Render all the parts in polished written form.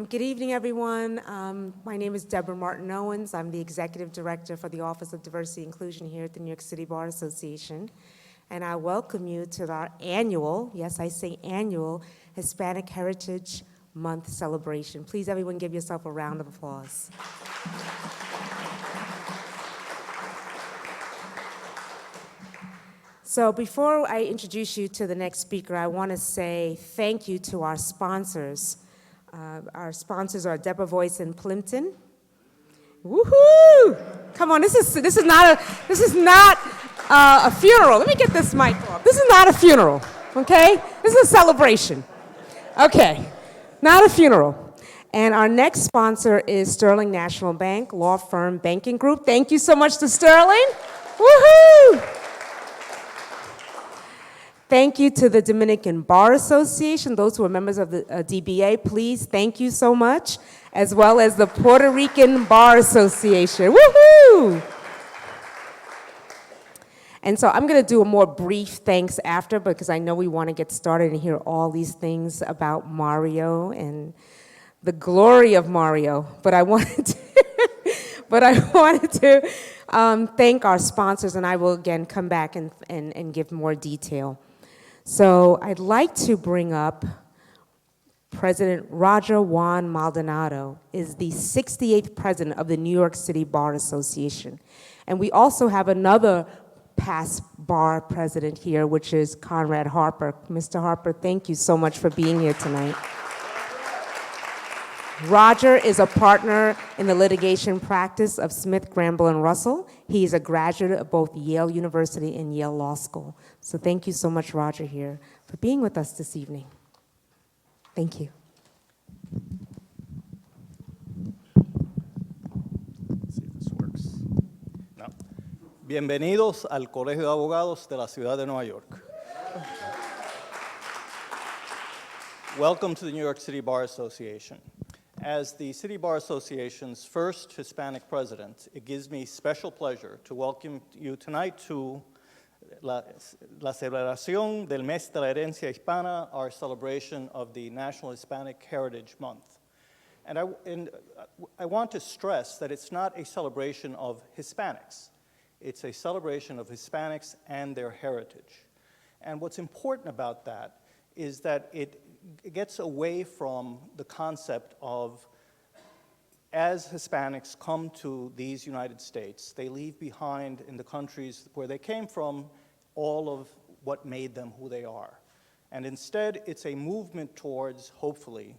Good evening, everyone. My name is Deborah Martin Owens. I'm the Executive Director for the Office of Diversity and Inclusion here at the New York City Bar Association. And I welcome you to our annual, yes, I say annual, Hispanic Heritage Month celebration. Please, everyone, give yourself a round of applause. So before I introduce you to the next speaker, I want to say thank you to our sponsors. Our sponsors are Debevoise Plimpton. Woohoo! Come on, this is not a funeral. Let me get this mic off. This is not a funeral, okay? This is a celebration. Okay, not a funeral. And our next sponsor is Sterling National Bank, law firm banking group. Thank you so much to Sterling. Woohoo! Thank you to the Dominican Bar Association, those who are members of the DBA, please, thank you so much, as well as the Puerto Rican Bar Association. Woohoo! And so I'm going to do a more brief thanks after, because I know we want to get started and hear all these things about Mario and the glory of Mario. But I wanted to, thank our sponsors, and I will again come back and give more detail. So I'd like to bring up President Roger Juan Maldonado, is the 68th president of the New York City Bar Association. And we also have another past bar president here, which is Conrad Harper. Mr. Harper, thank you so much for being here tonight. Roger is a partner in the litigation practice of Smith, Granville, and Russell. He is a graduate of both Yale University and Yale Law School. So thank you so much, Roger, here, for being with us this evening. Thank you. Let's see if this works. No. Bienvenidos al Colegio de Abogados de la Ciudad de Nueva York. Welcome to the New York City Bar Association. As the City Bar Association's first Hispanic president, it gives me special pleasure to welcome you tonight to la celebración del Mes de la Herencia Hispana, our celebration of the National Hispanic Heritage Month. And I want to stress that it's not a celebration of Hispanics. It's a celebration of Hispanics and their heritage. And what's important about that is that it gets away from the concept of, as Hispanics come to these United States, they leave behind in the countries where they came from all of what made them who they are. And instead, it's a movement towards, hopefully,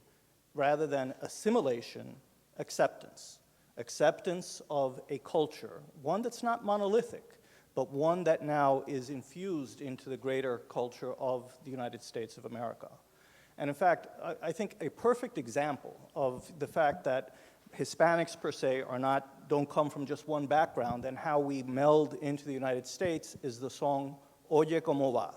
rather than assimilation, acceptance. Acceptance of a culture, one that's not monolithic, but one that now is infused into the greater culture of the United States of America. And in fact, I think a perfect example of the fact that Hispanics per se don't come from just one background and how we meld into the United States is the song Oye Como Va.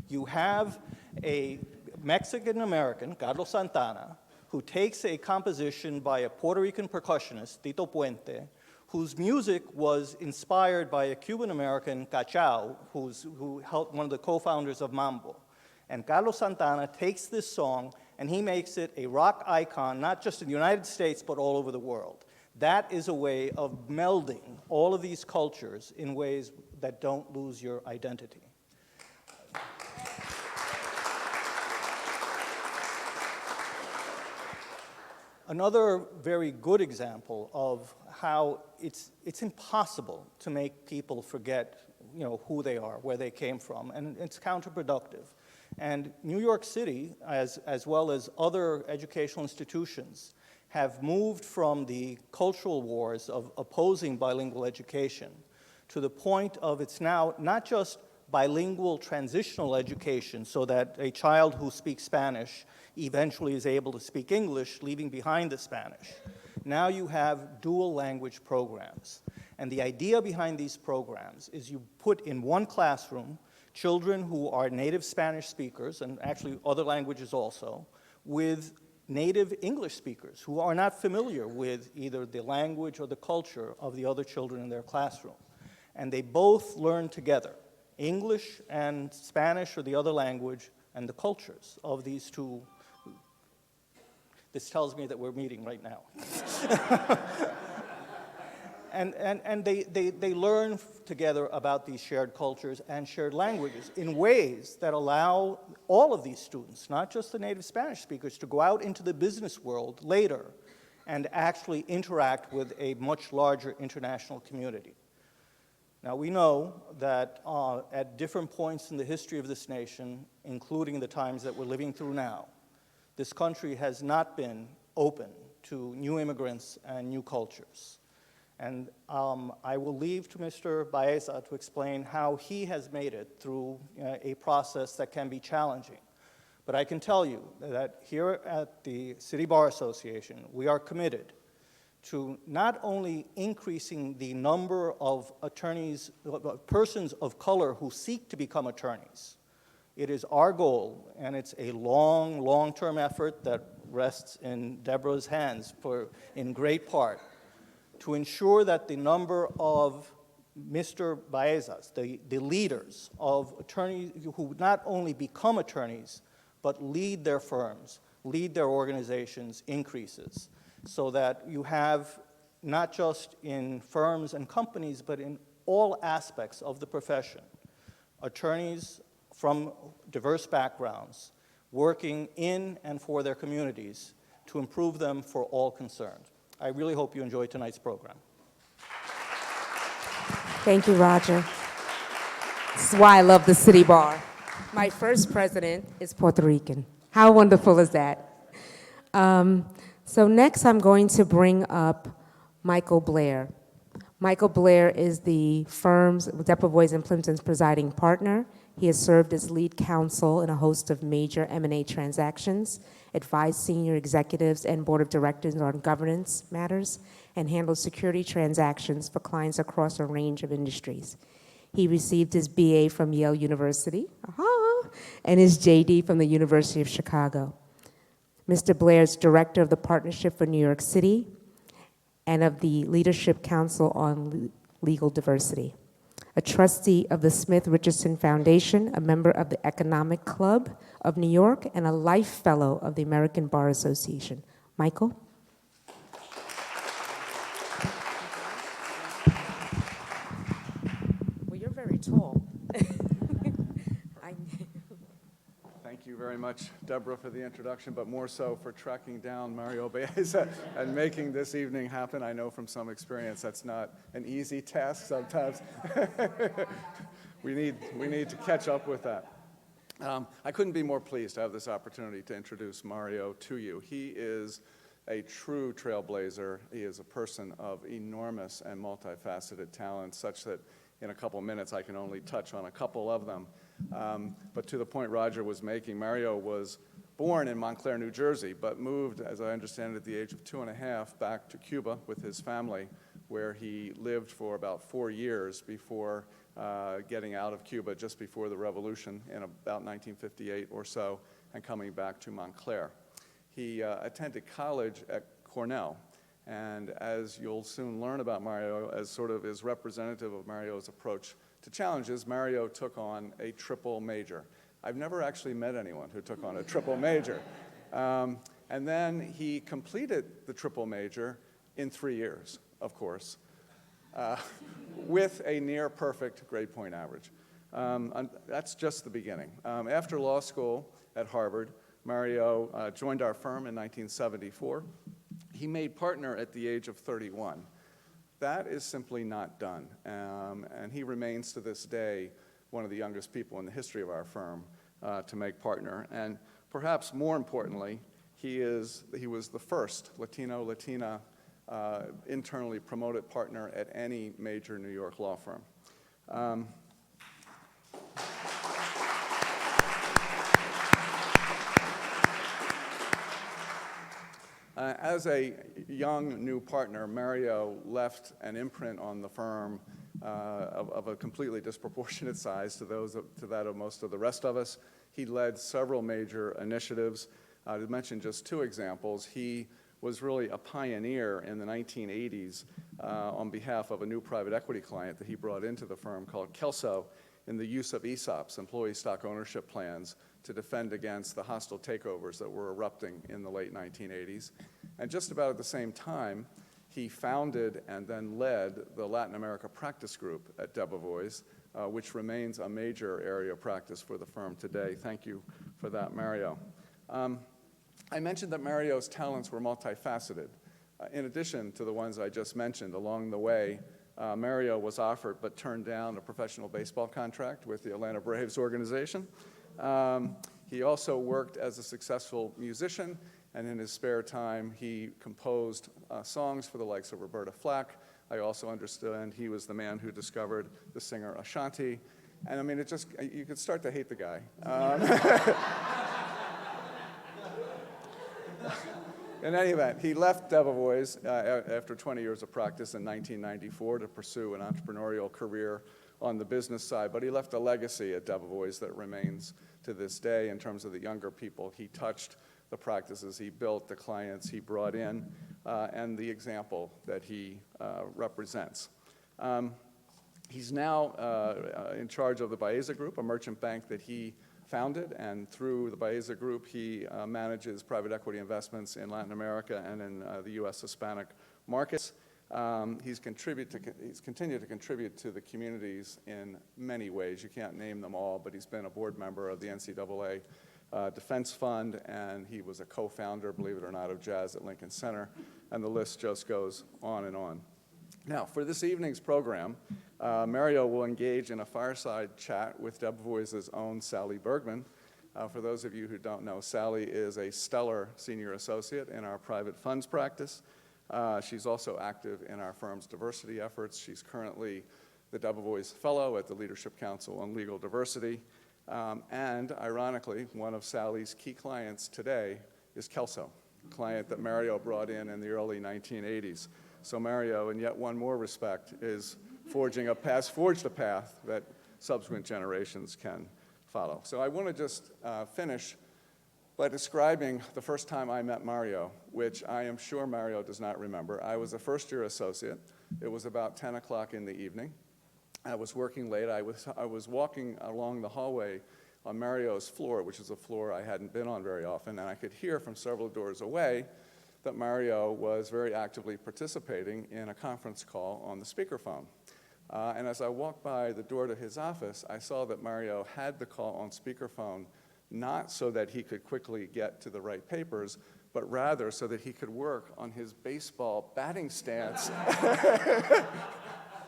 You have a Mexican-American, Carlos Santana, who takes a composition by a Puerto Rican percussionist, Tito Puente, whose music was inspired by a Cuban-American, Cachao, who helped one of the co-founders of Mambo. And Carlos Santana takes this song and he makes it a rock icon, not just in the United States, but all over the world. That is a way of melding all of these cultures in ways that don't lose your identity. Another very good example of how it's impossible to make people forget, who they are, where they came from, and it's counterproductive. And New York City, as well as other educational institutions, have moved from the cultural wars of opposing bilingual education to the point of it's now not just bilingual transitional education so that a child who speaks Spanish eventually is able to speak English, leaving behind the Spanish. Now you have dual language programs. And the idea behind these programs is you put in one classroom children who are native Spanish speakers, and actually other languages also, with native English speakers who are not familiar with either the language or the culture of the other children in their classroom. And they both learn together, English and Spanish or the other language, and the cultures of these two This tells me that we're meeting right now. And they learn together about these shared cultures and shared languages in ways that allow all of these students, not just the native Spanish speakers, to go out into the business world later and actually interact with a much larger international community. Now, we know that at different points in the history of this nation, including the times that we're living through now, this country has not been open to new immigrants and new cultures. And I will leave to Mr. Baeza to explain how he has made it through a process that can be challenging. But I can tell you that here at the City Bar Association, we are committed to not only increasing the number of attorneys, persons of color who seek to become attorneys. It is our goal, and it's a long-term effort that rests in Deborah's hands in great part, to ensure that the number of Mr. Baezas, the leaders of attorneys who not only become attorneys, but lead their firms, lead their organizations, increases, so that you have, not just in firms and companies, but in all aspects of the profession, attorneys from diverse backgrounds working in and for their communities to improve them for all concerned. I really hope you enjoy tonight's program. Thank you, Roger. This is why I love the City Bar. My first president is Puerto Rican. How wonderful is that? So next I'm going to bring up Michael Blair. Michael Blair is the firm's, Debevoise Plimpton's presiding partner. He has served as lead counsel in a host of major M&A transactions, advised senior executives and board of directors on governance matters, and handled security transactions for clients across a range of industries. He received his BA from Yale University, and his JD from the University of Chicago. Mr. Blair is director of the Partnership for New York City and of the Leadership Council on Legal Diversity, a trustee of the Smith Richardson Foundation, a member of the Economic Club of New York, and a life fellow of the American Bar Association. Michael? Well, you're very tall. Thank you very much, Deborah, for the introduction, but more so for tracking down Mario Baeza and making this evening happen. I know from some experience that's not an easy task sometimes. we need to catch up with that. I couldn't be more pleased to have this opportunity to introduce Mario to you. He is a true trailblazer. He is a person of enormous and multifaceted talent, such that in a couple minutes I can only touch on a couple of them. But to the point Roger was making, Mario was born in Montclair, New Jersey, but moved, as I understand it, at the age of 2.5 back to Cuba with his family, where he lived for about 4 years before getting out of Cuba just before the revolution in about 1958 or so, and coming back to Montclair. He attended college at Cornell, and as you'll soon learn about Mario, as sort of is representative of Mario's approach to challenges, Mario took on a triple major. I've never actually met anyone who took on a triple major. And then he completed the triple major in 3 years, of course, with a near perfect grade point average. And that's just the beginning. After law school at Harvard, Mario joined our firm in 1974. He made partner at the age of 31. That is simply not done, and he remains to this day one of the youngest people in the history of our firm to make partner. And perhaps more importantly, he was the first Latina internally promoted partner at any major New York law firm. As a young new partner, Mario left an imprint on the firm of a completely disproportionate size to that of most of the rest of us. He led several major initiatives. To mention just 2 examples, he was really a pioneer in the 1980s on behalf of a new private equity client that he brought into the firm called Kelso in the use of ESOPs, employee stock ownership plans, to defend against the hostile takeovers that were erupting in the late 1980s. And just about at the same time, he founded and then led the Latin America practice group at Debevoise, which remains a major area of practice for the firm today. Thank you for that, Mario. I mentioned that Mario's talents were multifaceted. In addition to the ones I just mentioned, along the way, Mario was offered but turned down a professional baseball contract with the Atlanta Braves organization. He also worked as a successful musician, and in his spare time, he composed songs for the likes of Roberta Flack. I also understand he was the man who discovered the singer Ashanti. And I mean, you could start to hate the guy. In any event, he left Debevoise after 20 years of practice in 1994 to pursue an entrepreneurial career on the business side, but he left a legacy at Debevoise that remains to this day in terms of the younger people he touched, the practices he built, the clients he brought in, and the example that he represents. He's now in charge of the Baeza Group, a merchant bank that he founded, and through the Baeza Group, he manages private equity investments in Latin America and in the U.S. Hispanic markets. He's continued to contribute to the communities in many ways. You can't name them all, but he's been a board member of the NCAA Defense Fund, and he was a co-founder, believe it or not, of Jazz at Lincoln Center, and the list just goes on and on. Now, for this evening's program, Mario will engage in a fireside chat with Debevoise's own Sally Bergman. For those of you who don't know, Sally is a stellar senior associate in our private funds practice. She's also active in our firm's diversity efforts. She's currently the Debevoise Fellow at the Leadership Council on Legal Diversity. And ironically, one of Sally's key clients today is Kelso, a client that Mario brought in the early 1980s. So Mario, in yet one more respect, is forged a path that subsequent generations can follow. So I want to just finish by describing the first time I met Mario, which I am sure Mario does not remember. I was a first-year associate. It was about 10 o'clock in the evening. I was working late. I was walking along the hallway on Mario's floor, which is a floor I hadn't been on very often, and I could hear from several doors away that Mario was very actively participating in a conference call on the speakerphone. And as I walked by the door to his office, I saw that Mario had the call on speakerphone not so that he could quickly get to the right papers, but rather so that he could work on his baseball batting stance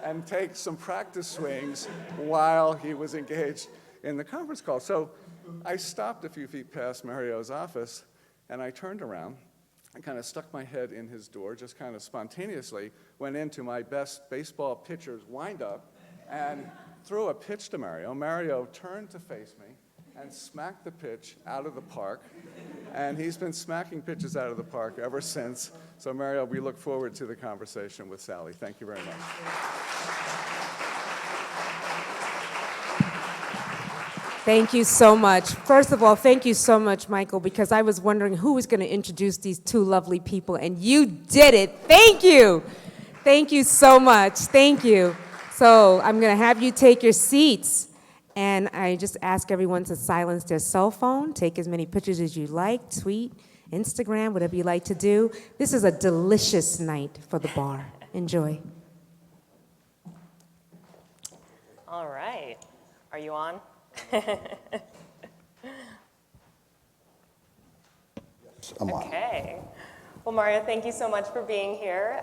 and take some practice swings while he was engaged in the conference call. So I stopped a few feet past Mario's office, and I turned around and kind of stuck my head in his door, just kind of spontaneously went into my best baseball pitcher's windup and threw a pitch to Mario. Mario turned to face me and smacked the pitch out of the park, and he's been smacking pitches out of the park ever since. So Mario, we look forward to the conversation with Sally. Thank you very much. Thank you so much. First of all, thank you so much, Michael, because I was wondering who was going to introduce these two lovely people, and you did it. Thank you. Thank you so much. Thank you. So I'm going to have you take your seats, and I just ask everyone to silence their cell phone, take as many pictures as you like, tweet, Instagram, whatever you like to do. This is a delicious night for the bar. Enjoy. All right. Are you on? Okay. Well, Mario, thank you so much for being here.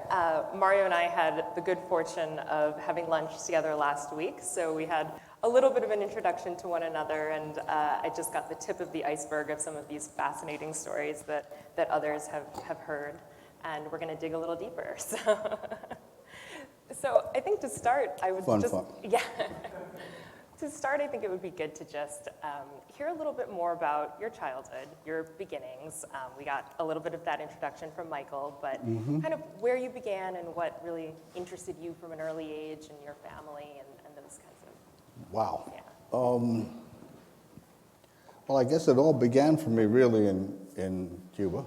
Mario and I had the good fortune of having lunch together last week, so we had a little bit of an introduction to one another, and I just got the tip of the iceberg of some of these fascinating stories that others have heard, and we're going to dig a little deeper. So I think to start, I would Fun. Yeah. To start, I think it would be good to just hear a little bit more about your childhood, your beginnings. We got a little bit of that introduction from Michael, but kind of where you began and what really interested you from an early age and your family and those kinds of. Wow. Yeah. Well, I guess it all began for me really in Cuba,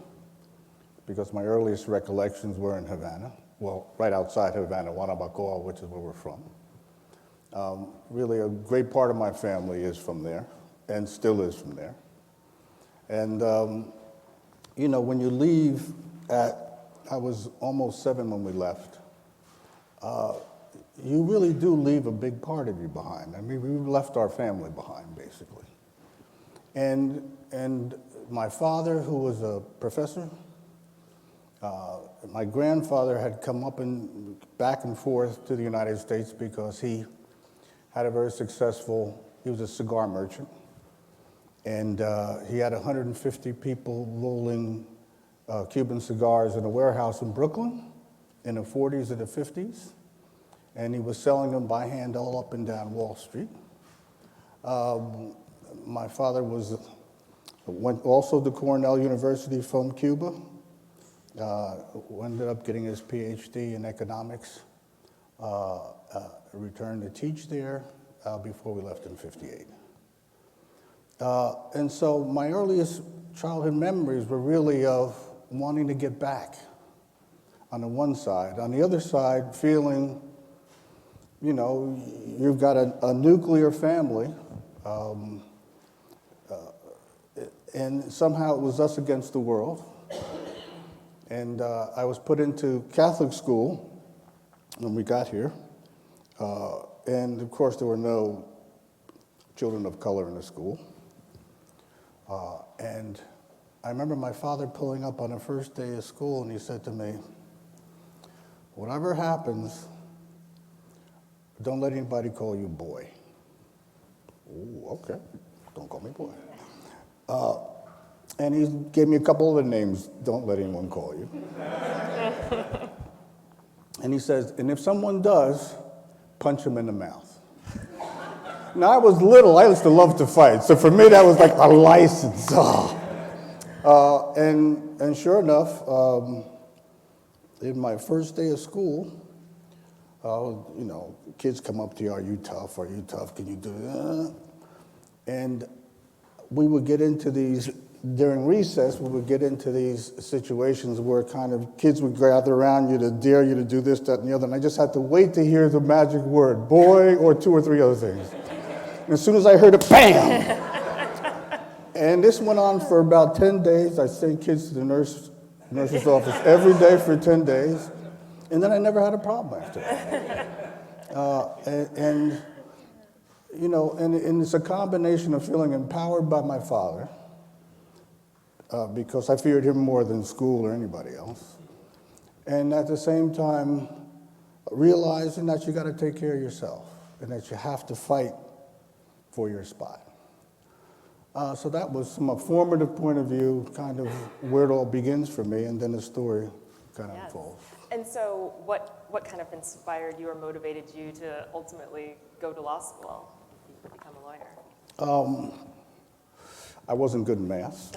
because my earliest recollections were in Havana. Well, right outside Havana, Guanabacoa, which is where we're from. Really, a great part of my family is from there, and still is from there. And, you know, when you leave I was almost 7 when we left, you really do leave a big part of you behind. I mean, we left our family behind, basically. And my father, who was a professor, my grandfather had come up and back and forth to the United States because he had a very successful, he was a cigar merchant, and he had 150 people rolling Cuban cigars in a warehouse in Brooklyn in the 40s and the 50s, and he was selling them by hand all up and down Wall Street. My father went also to Cornell University from Cuba, ended up getting his PhD in economics, returned to teach there before we left in '58. And so my earliest childhood memories were really of wanting to get back on the one side. On the other side, feeling, you know, you've got a nuclear family, and somehow it was us against the world. And I was put into Catholic school when we got here. And of course, there were no children of color in the school. And I remember my father pulling up on the first day of school, and he said to me, "Whatever happens, don't let anybody call you boy." Ooh, okay, don't call me boy. And he gave me a couple other names, don't let anyone call you. And he says, and if someone does, punch him in the mouth. Now, I was little, I used to love to fight, so for me that was like a license. And sure enough, in my first day of school, you know, kids come up to you, are you tough, can you do that? And we would get into these, during recess, we would get into these situations where kind of kids would gather around you to dare you to do this, that, and the other, and I just had to wait to hear the magic word, boy, or 2 or 3 other things. And as soon as I heard it, bam! And this went on for about 10 days. I sent kids to the nurse's office every day for 10 days, and then I never had a problem after that. And you know, and it's a combination of feeling empowered by my father, because I feared him more than school or anybody else, and at the same time, realizing that you got to take care of yourself and that you have to fight for your spot. So that was, from a formative point of view, kind of where it all begins for me, and then the story kind of unfolds. And so what kind of inspired you or motivated you to ultimately go to law school, become a lawyer? I wasn't good in math.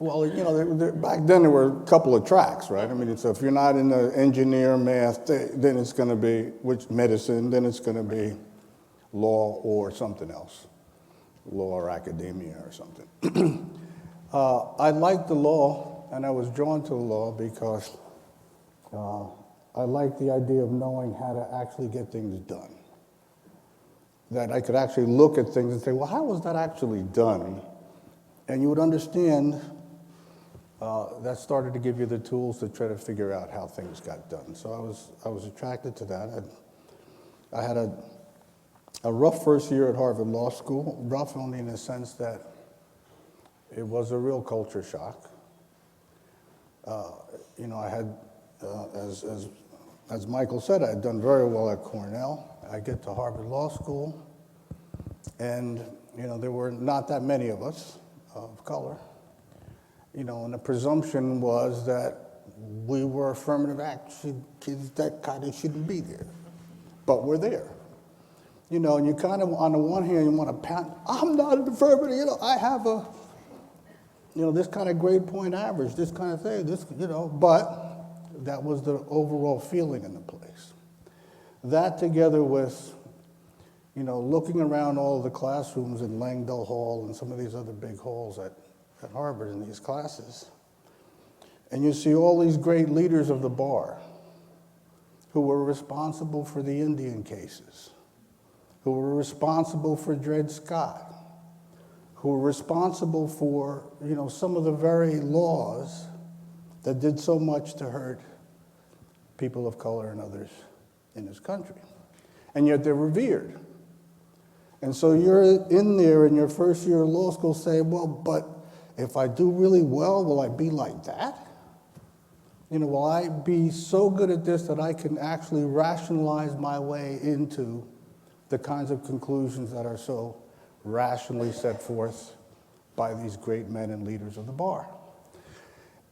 Well, you know, back then there were a couple of tracks, right? I mean, so if you're not in the engineer math, then it's going to be medicine, then it's going to be law or something else, law or academia or something. I liked the law, and I was drawn to the law because I liked the idea of knowing how to actually get things done. That I could actually look at things and say, well, how was that actually done? And you would understand that started to give you the tools to try to figure out how things got done. So I was attracted to that. I had a rough first year at Harvard Law School, rough only in the sense that it was a real culture shock. You know, I had, as Michael said, I had done very well at Cornell. I get to Harvard Law School, and, you know, there were not that many of us of color. You know, and the presumption was that we were affirmative action kids that kind of shouldn't be there, but we're there. You know, and you kind of, on the one hand, you want to pat, I'm not an affirmative, you know, I have a, you know, this kind of grade point average, this kind of thing, this, you know, but that was the overall feeling in the place. That together with, you know, looking around all the classrooms in Langdell Hall and some of these other big halls at Harvard in these classes, and you see all these great leaders of the bar who were responsible for the Indian cases, who were responsible for Dred Scott, who were responsible for, some of the very laws that did so much to hurt people of color and others in this country. And yet they're revered. And so you're in there in your first year of law school saying, well, but if I do really well, will I be like that? Will I be so good at this that I can actually rationalize my way into the kinds of conclusions that are so rationally set forth by these great men and leaders of the bar?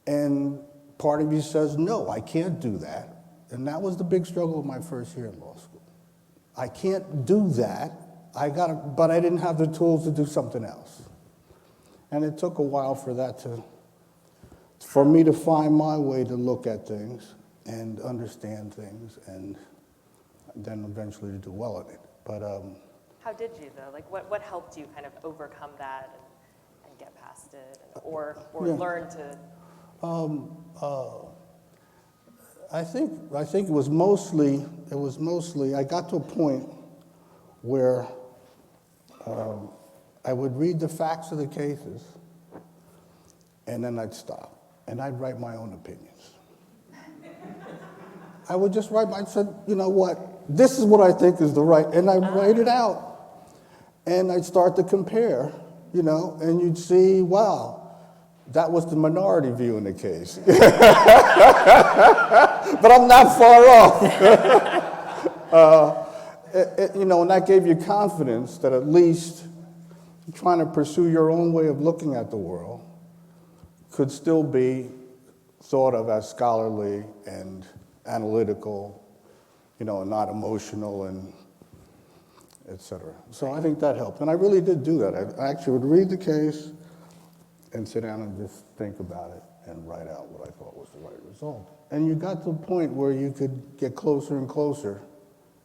And part of you says, no, I can't do that. And that was the big struggle of my first year in law school. I can't do that. But I didn't have the tools to do something else. And it took a while for me to find my way to look at things and understand things, and then eventually to do well at it. But how did you though? Like what helped you kind of overcome that and get past it, or learn to? I think it was mostly I got to a point where I would read the facts of the cases, and then I'd stop, and I'd write my own opinions. I would just write, I said, you know what, this is what I think is the right, and I'd write it out. And I'd start to compare, and you'd see, wow, that was the minority view in the case. But I'm not far off. And that gave you confidence that at least trying to pursue your own way of looking at the world could still be thought of as scholarly and analytical, and not emotional and et cetera. So I think that helped. And I really did do that. I actually would read the case and sit down and just think about it and write out what I thought was the right result. And you got to a point where you could get closer and closer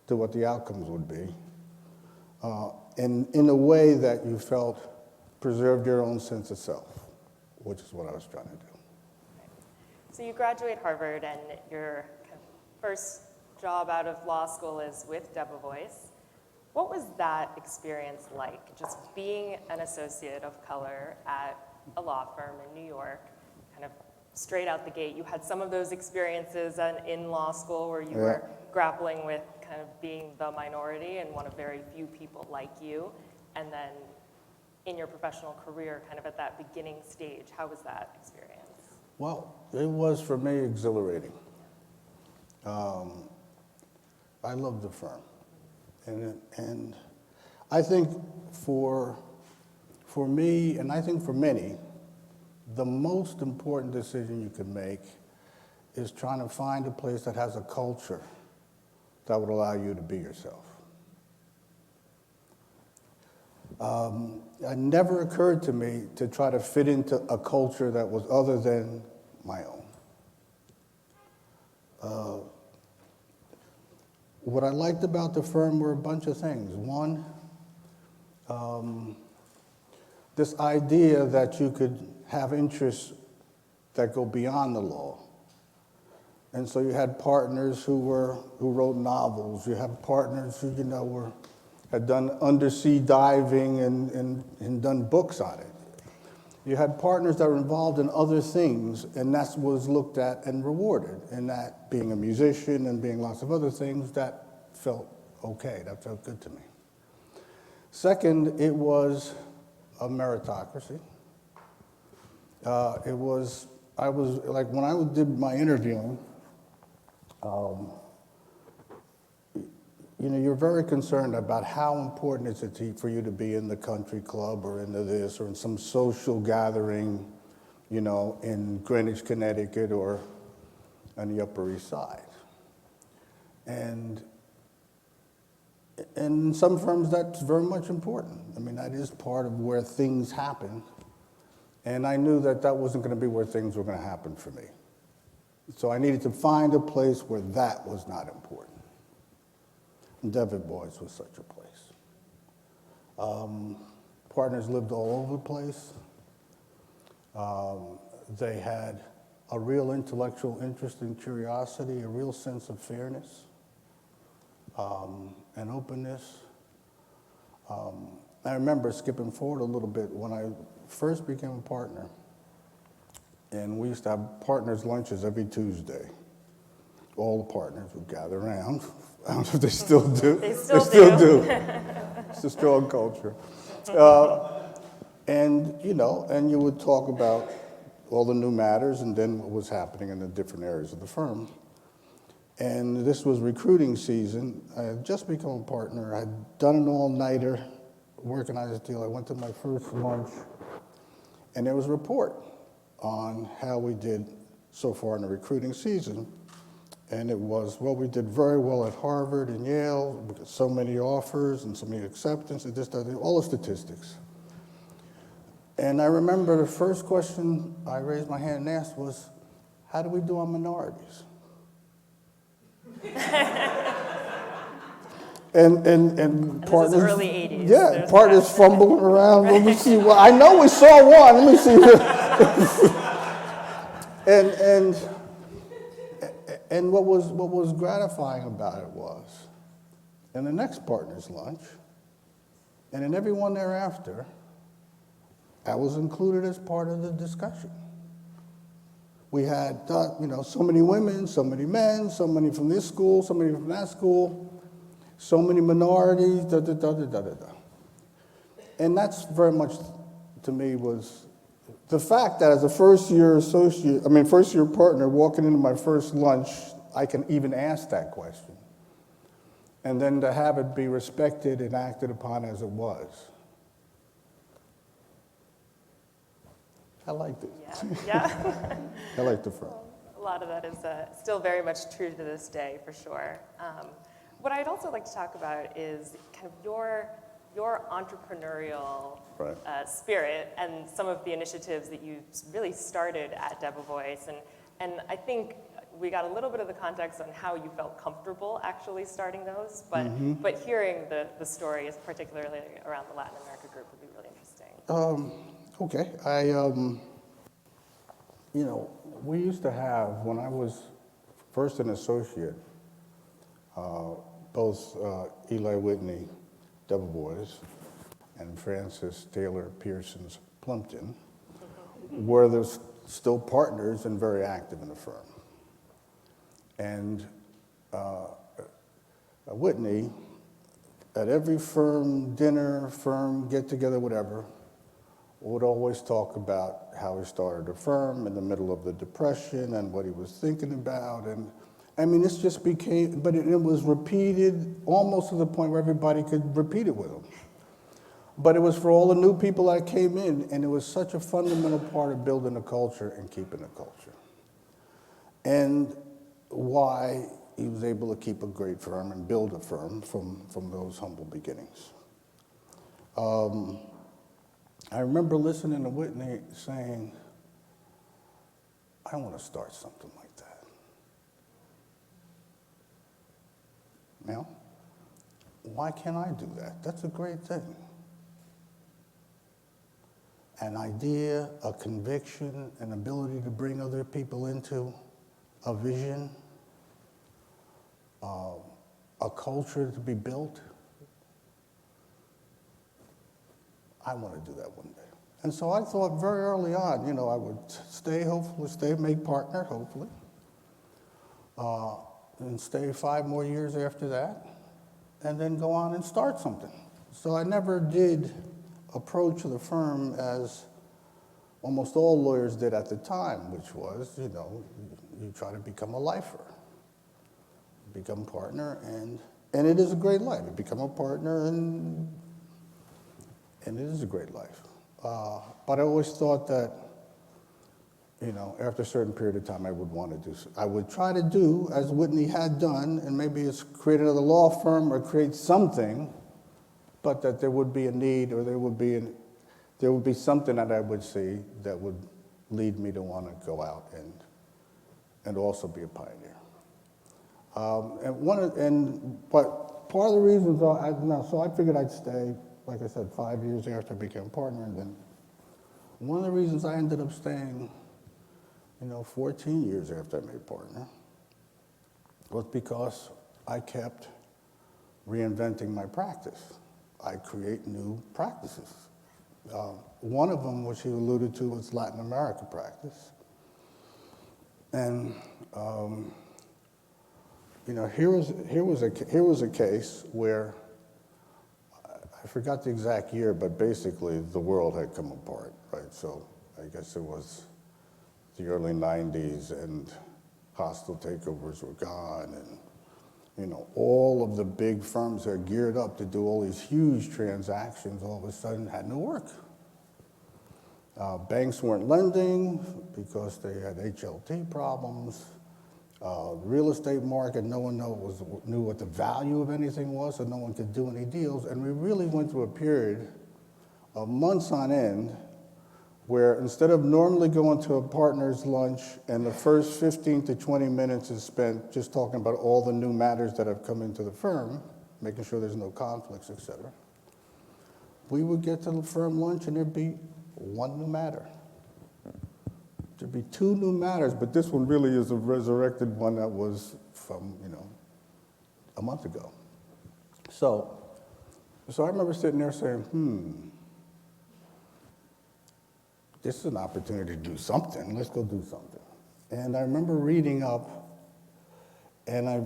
to what the outcomes would be, in a way that you felt preserved your own sense of self, which is what I was trying to do. So you graduate Harvard, and your first job out of law school is with Debevoise. What was that experience like, just being an associate of color at a law firm in New York, kind of straight out the gate? You had some of those experiences in law school where you were grappling with kind of being the minority and one of very few people like you, and then in your professional career, kind of at that beginning stage, how was that experience? Well, it was for me exhilarating. I love the firm, and I think for me, and I think for many, the most important decision you can make is trying to find a place that has a culture that would allow you to be yourself. It never occurred to me to try to fit into a culture that was other than my own. What I liked about the firm were a bunch of things. One, this idea that you could have interests that go beyond the law. And so you had partners who wrote novels. You had partners who, had done undersea diving and done books on it. You had partners that were involved in other things, and that was looked at and rewarded. And that being a musician and being lots of other things, that felt okay. That felt good to me. Second, it was a meritocracy. When I did my interviewing, you're very concerned about how important is it for you to be in the country club or into this or in some social gathering, in Greenwich, Connecticut or on the Upper East Side. And in some firms, that's very much important. I mean, that is part of where things happen. And I knew that wasn't going to be where things were going to happen for me. So I needed to find a place where that was not important. And Debevoise was such a place. Partners lived all over the place. They had a real intellectual interest and curiosity, a real sense of fairness and openness. I remember skipping forward a little bit when I first became a partner, and we used to have partners' lunches every Tuesday. All the partners would gather around. I don't know if they still do. They still do. It's a strong culture. And, you know, and you would talk about all the new matters and then what was happening in the different areas of the firm. And this was recruiting season. I had just become a partner. I had done an all-nighter, working on this deal. I went to my first lunch, and there was a report on how we did so far in the recruiting season. And it was, well, we did very well at Harvard and Yale. We got so many offers and so many acceptances, just all the statistics. And I remember the first question I raised my hand and asked was, how do we do on minorities? and partners, this is early 80s. Yeah, partners fumbling around. Let me see. Well, I know we saw one. Let me see. and what was gratifying about it was, in the next partners' lunch, and in every one thereafter, I was included as part of the discussion. We had, you know, so many women, so many men, so many from this school, so many from that school, so many minorities, da da da da da da. And that's very much, to me, was the fact that as a first-year partner walking into my first lunch, I can even ask that question. And then to have it be respected and acted upon as it was. I liked it. Yeah. I liked the firm. A lot of that is still very much true to this day, for sure. What I'd also like to talk about is kind of your entrepreneurial spirit and some of the initiatives that you really started at Debevoise. And I think we got a little bit of the context on how you felt comfortable actually starting those, but hearing the stories, particularly around the Latin America group, would be really interesting. Okay, you know, we used to have, when I was first an associate, both Eli Whitney Debevoise and Francis Taylor Pearson's Plimpton were still partners and very active in the firm. And Whitney, at every firm dinner, firm get-together, whatever, would always talk about how he started a firm in the middle of the Depression and what he was thinking about. And I mean, this just became, but it was repeated almost to the point where everybody could repeat it with him. But it was for all the new people that came in, and it was such a fundamental part of building a culture and keeping a culture. And why he was able to keep a great firm and build a firm from those humble beginnings. I remember listening to Whitney saying, I want to start something like that. Now, why can't I do that? That's a great thing. An idea, a conviction, an ability to bring other people into a vision, a culture to be built. I want to do that one day. And so I thought very early on, you know, I would make partner, hopefully, and stay 5 more years after that, and then go on and start something. So I never did approach the firm as almost all lawyers did at the time, which was, you know, you try to become a lifer, become partner, and it is a great life. You become a partner, and it is a great life. But I always thought that, you know, after a certain period of time, I would try to do as Whitney had done, and maybe it's create another law firm or create something, but that there would be a need, or there would be something that I would see that would lead me to want to go out and also be a pioneer. But part of the reasons, so I figured I'd stay, like I said, 5 years after I became a partner, and then one of the reasons I ended up staying, 14 years after I made partner, was because I kept reinventing my practice. I create new practices. One of them, which he alluded to, was Latin America practice. And here was a case where I forgot the exact year, but basically the world had come apart, right? So I guess it was the early 90s, and hostile takeovers were gone, and all of the big firms that are geared up to do all these huge transactions all of a sudden had no work. Banks weren't lending because they had HLT problems. Real estate market, no one knew what the value of anything was, so no one could do any deals. And we really went through a period of months on end where instead of normally going to a partner's lunch and the first 15 to 20 minutes is spent just talking about all the new matters that have come into the firm, making sure there's no conflicts, et cetera, we would get to the firm lunch and there'd be one new matter. There'd be two new matters, but this one really is a resurrected one that was from, a month ago. So I remember sitting there saying, this is an opportunity to do something. Let's go do something. And I remember reading up, and I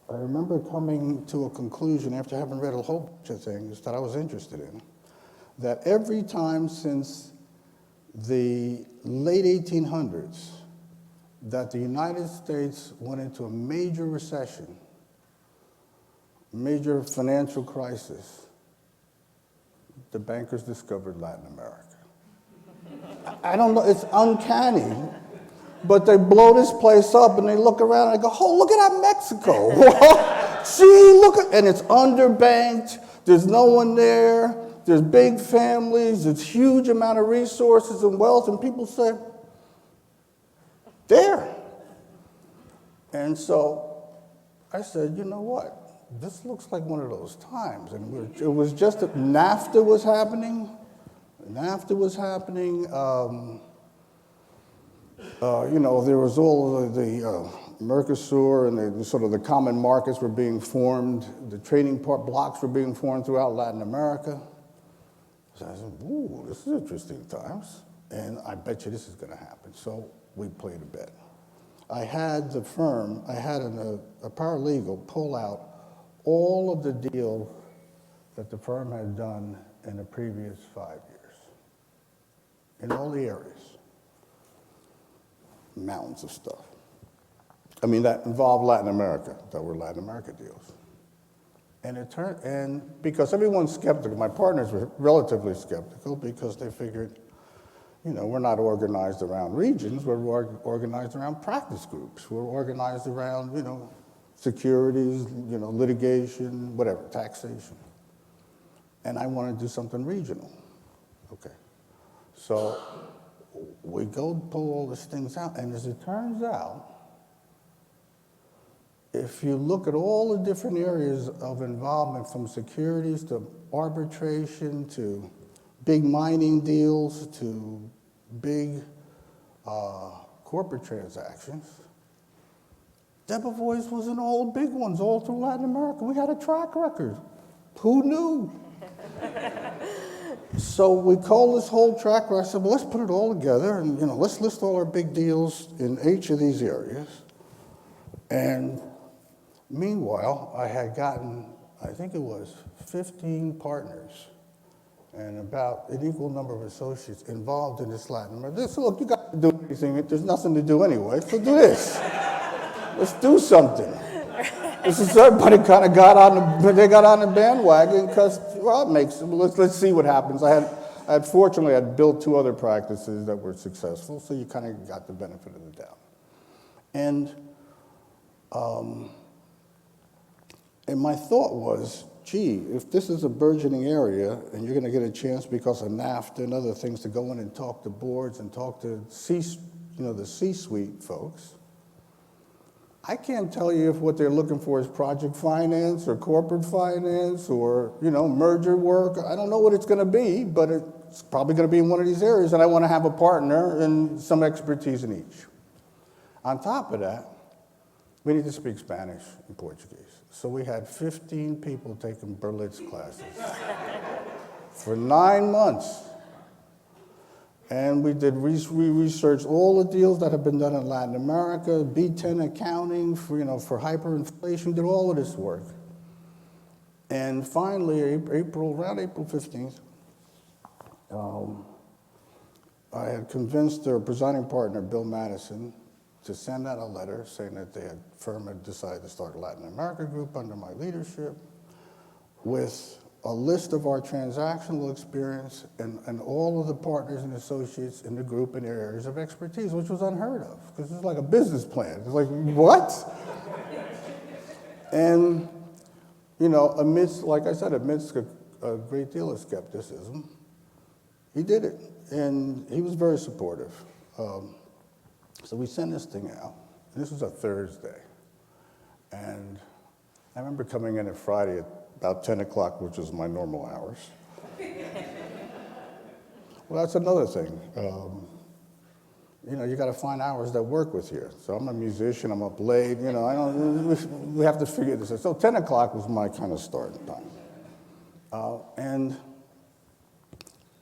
remember coming to a conclusion after having read a whole bunch of things that I was interested in, that every time since the late 1800s that the United States went into a major recession, major financial crisis, the bankers discovered Latin America. I don't know, it's uncanny, but they blow this place up and they look around and they go, oh, look at that Mexico. See, look at, and it's underbanked, there's no one there, there's big families, there's huge amount of resources and wealth, and people say, there. And so I said, you know what? This looks like one of those times. And it was just that NAFTA was happening. There was all of the Mercosur and sort of the common markets were being formed. The trading blocks were being formed throughout Latin America. So I said, ooh, this is interesting times. And I bet you this is going to happen. So we played a bet. I had a paralegal pull out all of the deals that the firm had done in the previous 5 years. In all the areas. Mountains of stuff. I mean, that involved Latin America, that were Latin America deals. And because everyone's skeptical, my partners were relatively skeptical because they figured, we're not organized around regions, we're organized around practice groups. We're organized around, securities, litigation, whatever, taxation. And I want to do something regional. Okay. So we go pull all these things out, and as it turns out, if you look at all the different areas of involvement, from securities to arbitration to big mining deals to big corporate transactions, Debevoise was in all the big ones all through Latin America. We had a track record. Who knew? So we called this whole track record. I said, well, let's put it all together and let's list all our big deals in each of these areas. And meanwhile, I had gotten, I think it was 15 partners and about an equal number of associates involved in this Latin America. So look, you got to do anything. There's nothing to do anyway, so do this. Let's do something. This is everybody kind of got on the bandwagon because, well, it makes, let's see what happens. Fortunately, I'd built 2 other practices that were successful, so you kind of got the benefit of the doubt. And my thought was, gee, if this is a burgeoning area and you're going to get a chance because of NAFTA and other things to go in and talk to boards and talk to the C-suite folks, I can't tell you if what they're looking for is project finance or corporate finance or, merger work. I don't know what it's going to be, but it's probably going to be in one of these areas, and I want to have a partner and some expertise in each. On top of that, we need to speak Spanish and Portuguese. So we had 15 people taking Berlitz classes for 9 months. And we researched all the deals that have been done in Latin America, B10 accounting for hyperinflation, did all of this work. And finally, around April 15th, I had convinced their presiding partner, Bill Madison, to send out a letter saying that the firm had decided to start a Latin America group under my leadership with a list of our transactional experience and all of the partners and associates in the group in their areas of expertise, which was unheard of, because it's like a business plan. It's like, what? And, amidst a great deal of skepticism, he did it, and he was very supportive. So we sent this thing out. This was a Thursday, and I remember coming in at Friday at about 10 o'clock, which is my normal hours. Well, that's another thing. You got to find hours that work with you. So I'm a musician, I'm up late, we have to figure this out. So 10 o'clock was my kind of starting time. And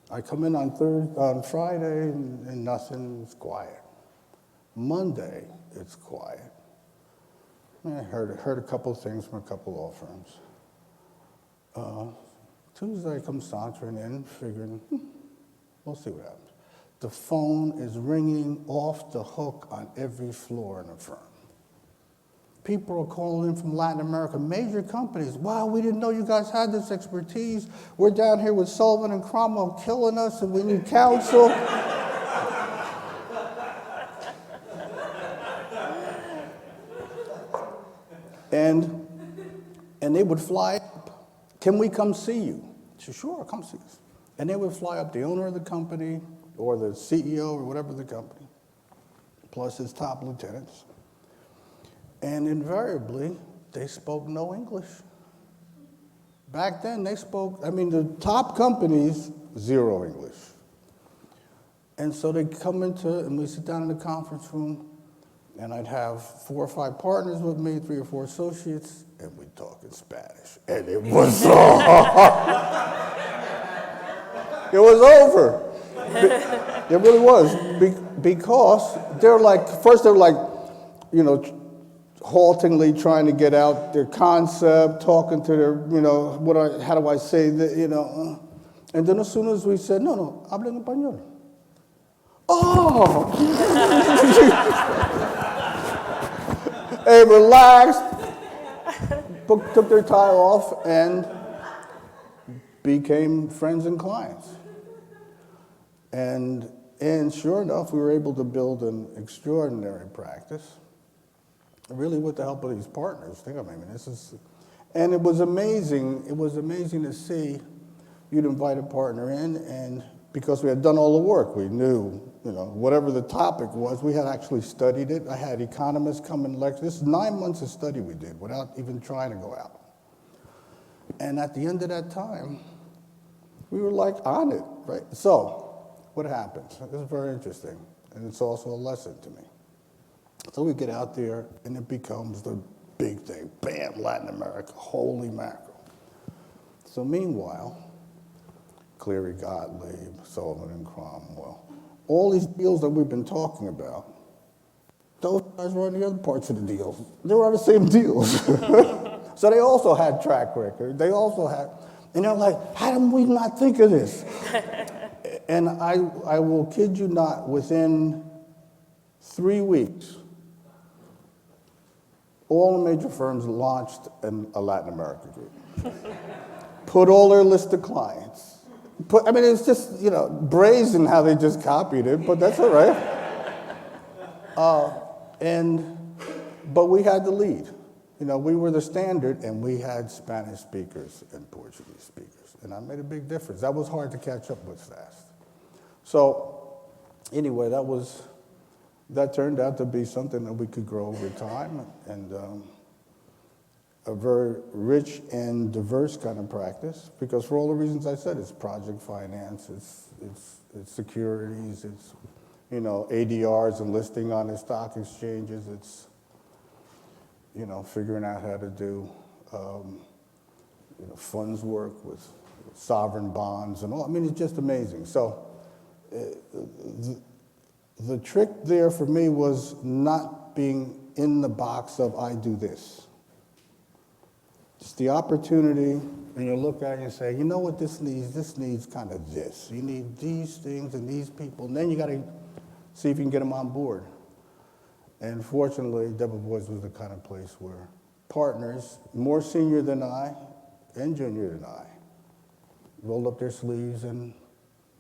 I come in on Friday and nothing, it's quiet. Monday, it's quiet. I heard a couple of things from a couple law firms. Tuesday, I come sauntering in, figuring, we'll see what happens. The phone is ringing off the hook on every floor in the firm. People are calling in from Latin America, major companies. Wow, we didn't know you guys had this expertise. We're down here with Sullivan and Cromwell killing us, and we need counsel. And they would fly up. Can we come see you? I said, sure, come see us. And they would fly up the owner of the company or the CEO or whatever the company, plus his top lieutenants. And invariably, they spoke no English. Back then, the top companies, zero English. And so they'd come and we sit down in the conference room, and I'd have 4 or 5 partners with me, 3 or 4 associates, and we'd talk in Spanish. And it was so hard. It was over. It really was. Because they're like, first they're like, haltingly trying to get out their concept, talking to their, how do I say that, And then as soon as we said, no, habla en español. Oh! They relaxed, took their tie off, and became friends and clients. And sure enough, we were able to build an extraordinary practice, really with the help of these partners. And it was amazing. It was amazing to see you'd invite a partner in, and because we had done all the work, we knew, whatever the topic was, we had actually studied it. I had economists come and lecture. This is 9 months of study we did without even trying to go out. And at the end of that time, we were like on it, right? So, what happens? This is very interesting, and it's also a lesson to me. So we get out there, and it becomes the big thing. Bam, Latin America, holy mackerel. So meanwhile, Cleary, Gottlieb, Sullivan and Cromwell, all these deals that we've been talking about, those guys were on the other parts of the deals. They were on the same deals. So they also had track record. They also had, and they're like, how did we not think of this? And I will kid you not, within 3 weeks, all the major firms launched a Latin America group. Put all their list of clients. It's just, brazen how they just copied it, but that's all right. But we had the lead. We were the standard, and we had Spanish speakers and Portuguese speakers, and that made a big difference. That was hard to catch up with fast. So anyway, that turned out to be something that we could grow over time, and a very rich and diverse kind of practice, because for all the reasons I said, it's project finance, it's securities, it's ADRs and listing on the stock exchanges, figuring out how to do, funds work with sovereign bonds and all. I mean, it's just amazing. So the trick there for me was not being in the box of I do this. It's the opportunity, and you look at it and say, you know what this needs? This needs kind of this. You need these things and these people, and then you got to see if you can get them on board. And fortunately, Debevoise was the kind of place where partners, more senior than I and junior than I, rolled up their sleeves and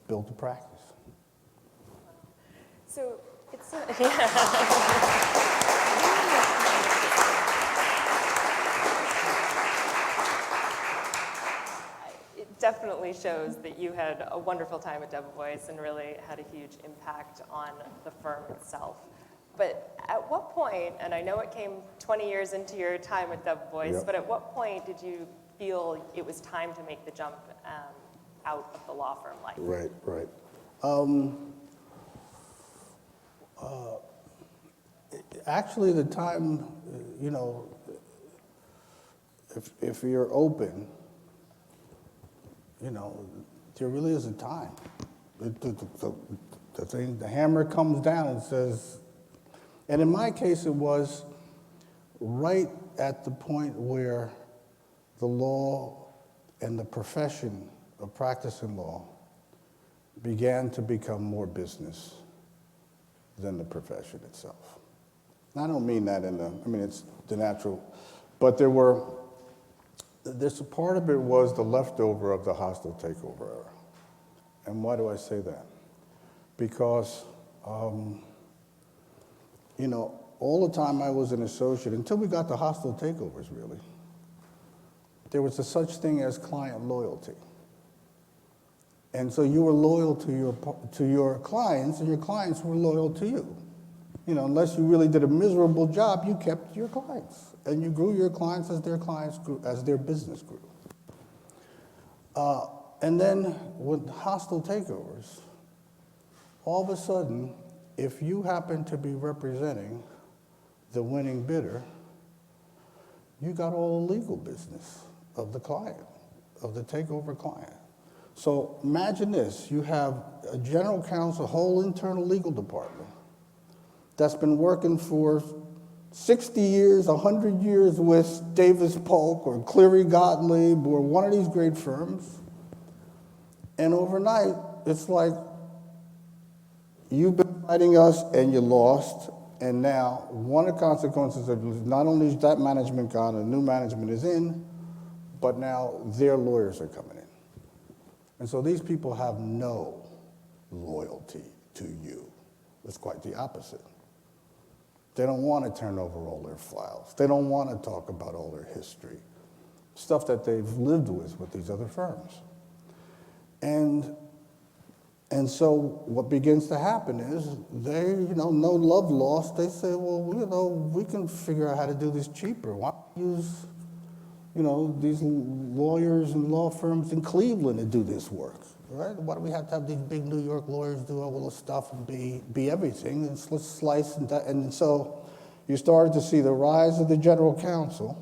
built a practice. So it's it definitely shows that you had a wonderful time at Debevoise and really had a huge impact on the firm itself. But at what point, and I know it came 20 years into your time at Debevoise, Yep. but at what point did you feel it was time to make the jump out of the law firm life? Right. Actually, the time, if you're open, there really is a time. The hammer comes down and says, and in my case, it was right at the point where the law and the profession of practicing law began to become more business than the profession itself. And I don't mean that it's the natural, but this part of it was the leftover of the hostile takeover era. And why do I say that? Because, all the time I was an associate, until we got the hostile takeovers, really, there was a such thing as client loyalty. And so you were loyal to your clients, and your clients were loyal to you. Unless you really did a miserable job, you kept your clients, and you grew your clients as their business grew. And then with hostile takeovers, all of a sudden, if you happen to be representing the winning bidder, you got all the legal business of the client, of the takeover client. So imagine this, you have a general counsel, a whole internal legal department that's been working for 60 years, 100 years with Davis Polk or Cleary Gottlieb or one of these great firms. And overnight, it's like, you've been fighting us and you lost, and now one of the consequences of not only is that management gone and new management is in, but now their lawyers are coming in. And so these people have no loyalty to you. It's quite the opposite. They don't want to turn over all their files. They don't want to talk about all their history, stuff that they've lived with these other firms. And so what begins to happen is they, no love lost. They say, well, we can figure out how to do this cheaper. Why don't we use, these lawyers and law firms in Cleveland to do this work, right? Why do we have to have these big New York lawyers do all this stuff and be everything? And let's slice and dice. And so you started to see the rise of the general counsel.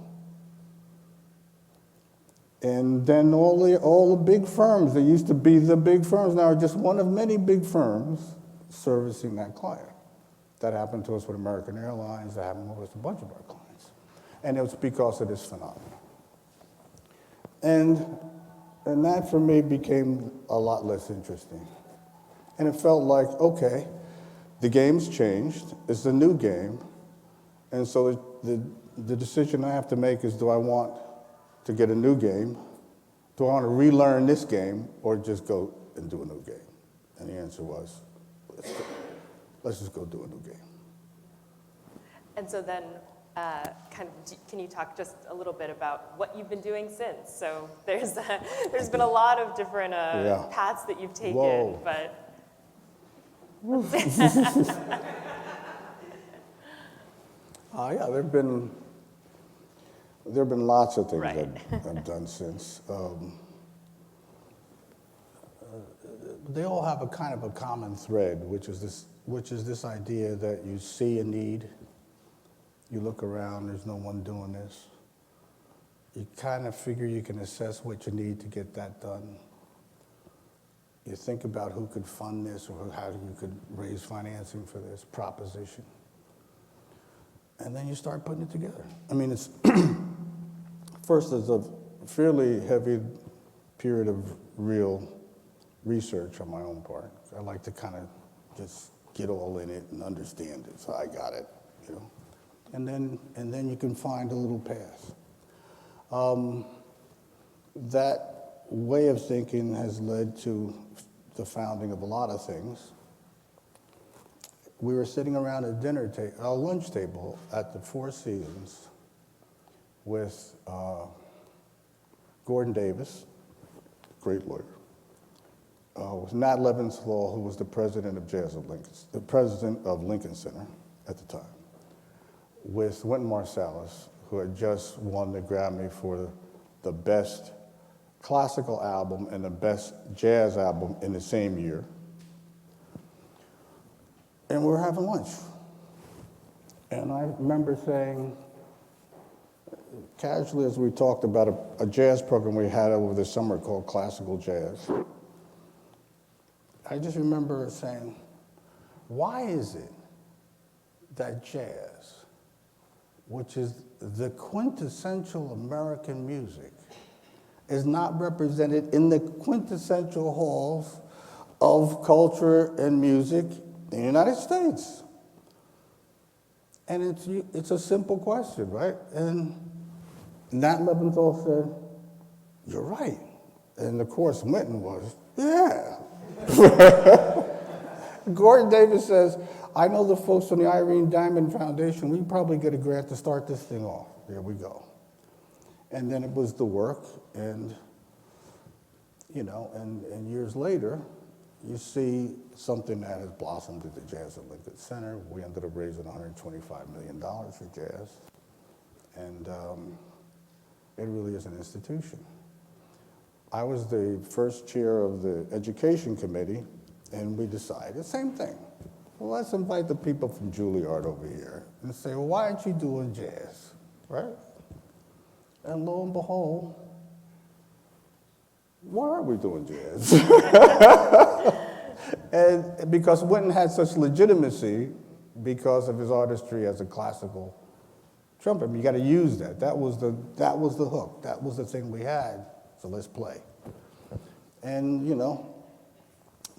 And then all the big firms that used to be the big firms now are just one of many big firms servicing that client. That happened to us with American Airlines. That happened with a bunch of our clients. And it was because of this phenomenon. And that for me became a lot less interesting. And it felt like, okay, the game's changed. It's a new game. And so the decision I have to make is, do I want to get a new game? Do I want to relearn this game or just go and do a new game? And the answer was, let's just go do a new game. And so then, can you talk just a little bit about what you've been doing since? So there's been a lot of different paths that you've taken, Whoa. but. Yeah, there have been lots of things Right. I've done since. They all have a kind of a common thread, which is this idea that you see a need You look around, there's no one doing this. You kind of figure you can assess what you need to get that done. You think about who could fund this or how you could raise financing for this proposition. And then you start putting it together. I mean, it's first, there's a fairly heavy period of real research on my own part. I like to kind of just get all in it and understand it, so I got it, you know. And then you can find a little path. That way of thinking has led to the founding of a lot of things. We were sitting around a lunch table at the Four Seasons with Gordon Davis, great lawyer, with Nat Levenslaw, who was the president of the president of Lincoln Center at the time, with Wynton Marsalis, who had just won the Grammy for the best classical album and the best jazz album in the same year. And we were having lunch. And I remember saying, casually as we talked about a jazz program we had over the summer called Classical Jazz, I just remember saying, why is it that jazz, which is the quintessential American music, is not represented in the quintessential halls of culture and music in the United States? And it's a simple question, right? And Nat Leventhal said, you're right. And of course, Wynton was, yeah. Gordon Davis says, I know the folks from the Irene Diamond Foundation, we probably get a grant to start this thing off. There we go. And then it was the work, and, you know, and years later, you see something that has blossomed at the Jazz at Lincoln Center. We ended up raising $125 million for jazz. And it really is an institution. I was the first chair of the education committee, and we decided the same thing. Well, let's invite the people from Juilliard over here and say, well, why aren't you doing jazz, right? And lo and behold, why aren't we doing jazz? And because Wynton had such legitimacy because of his artistry as a classical trumpet. I mean, you got to use that. That was the hook. That was the thing we had. So let's play. And you know,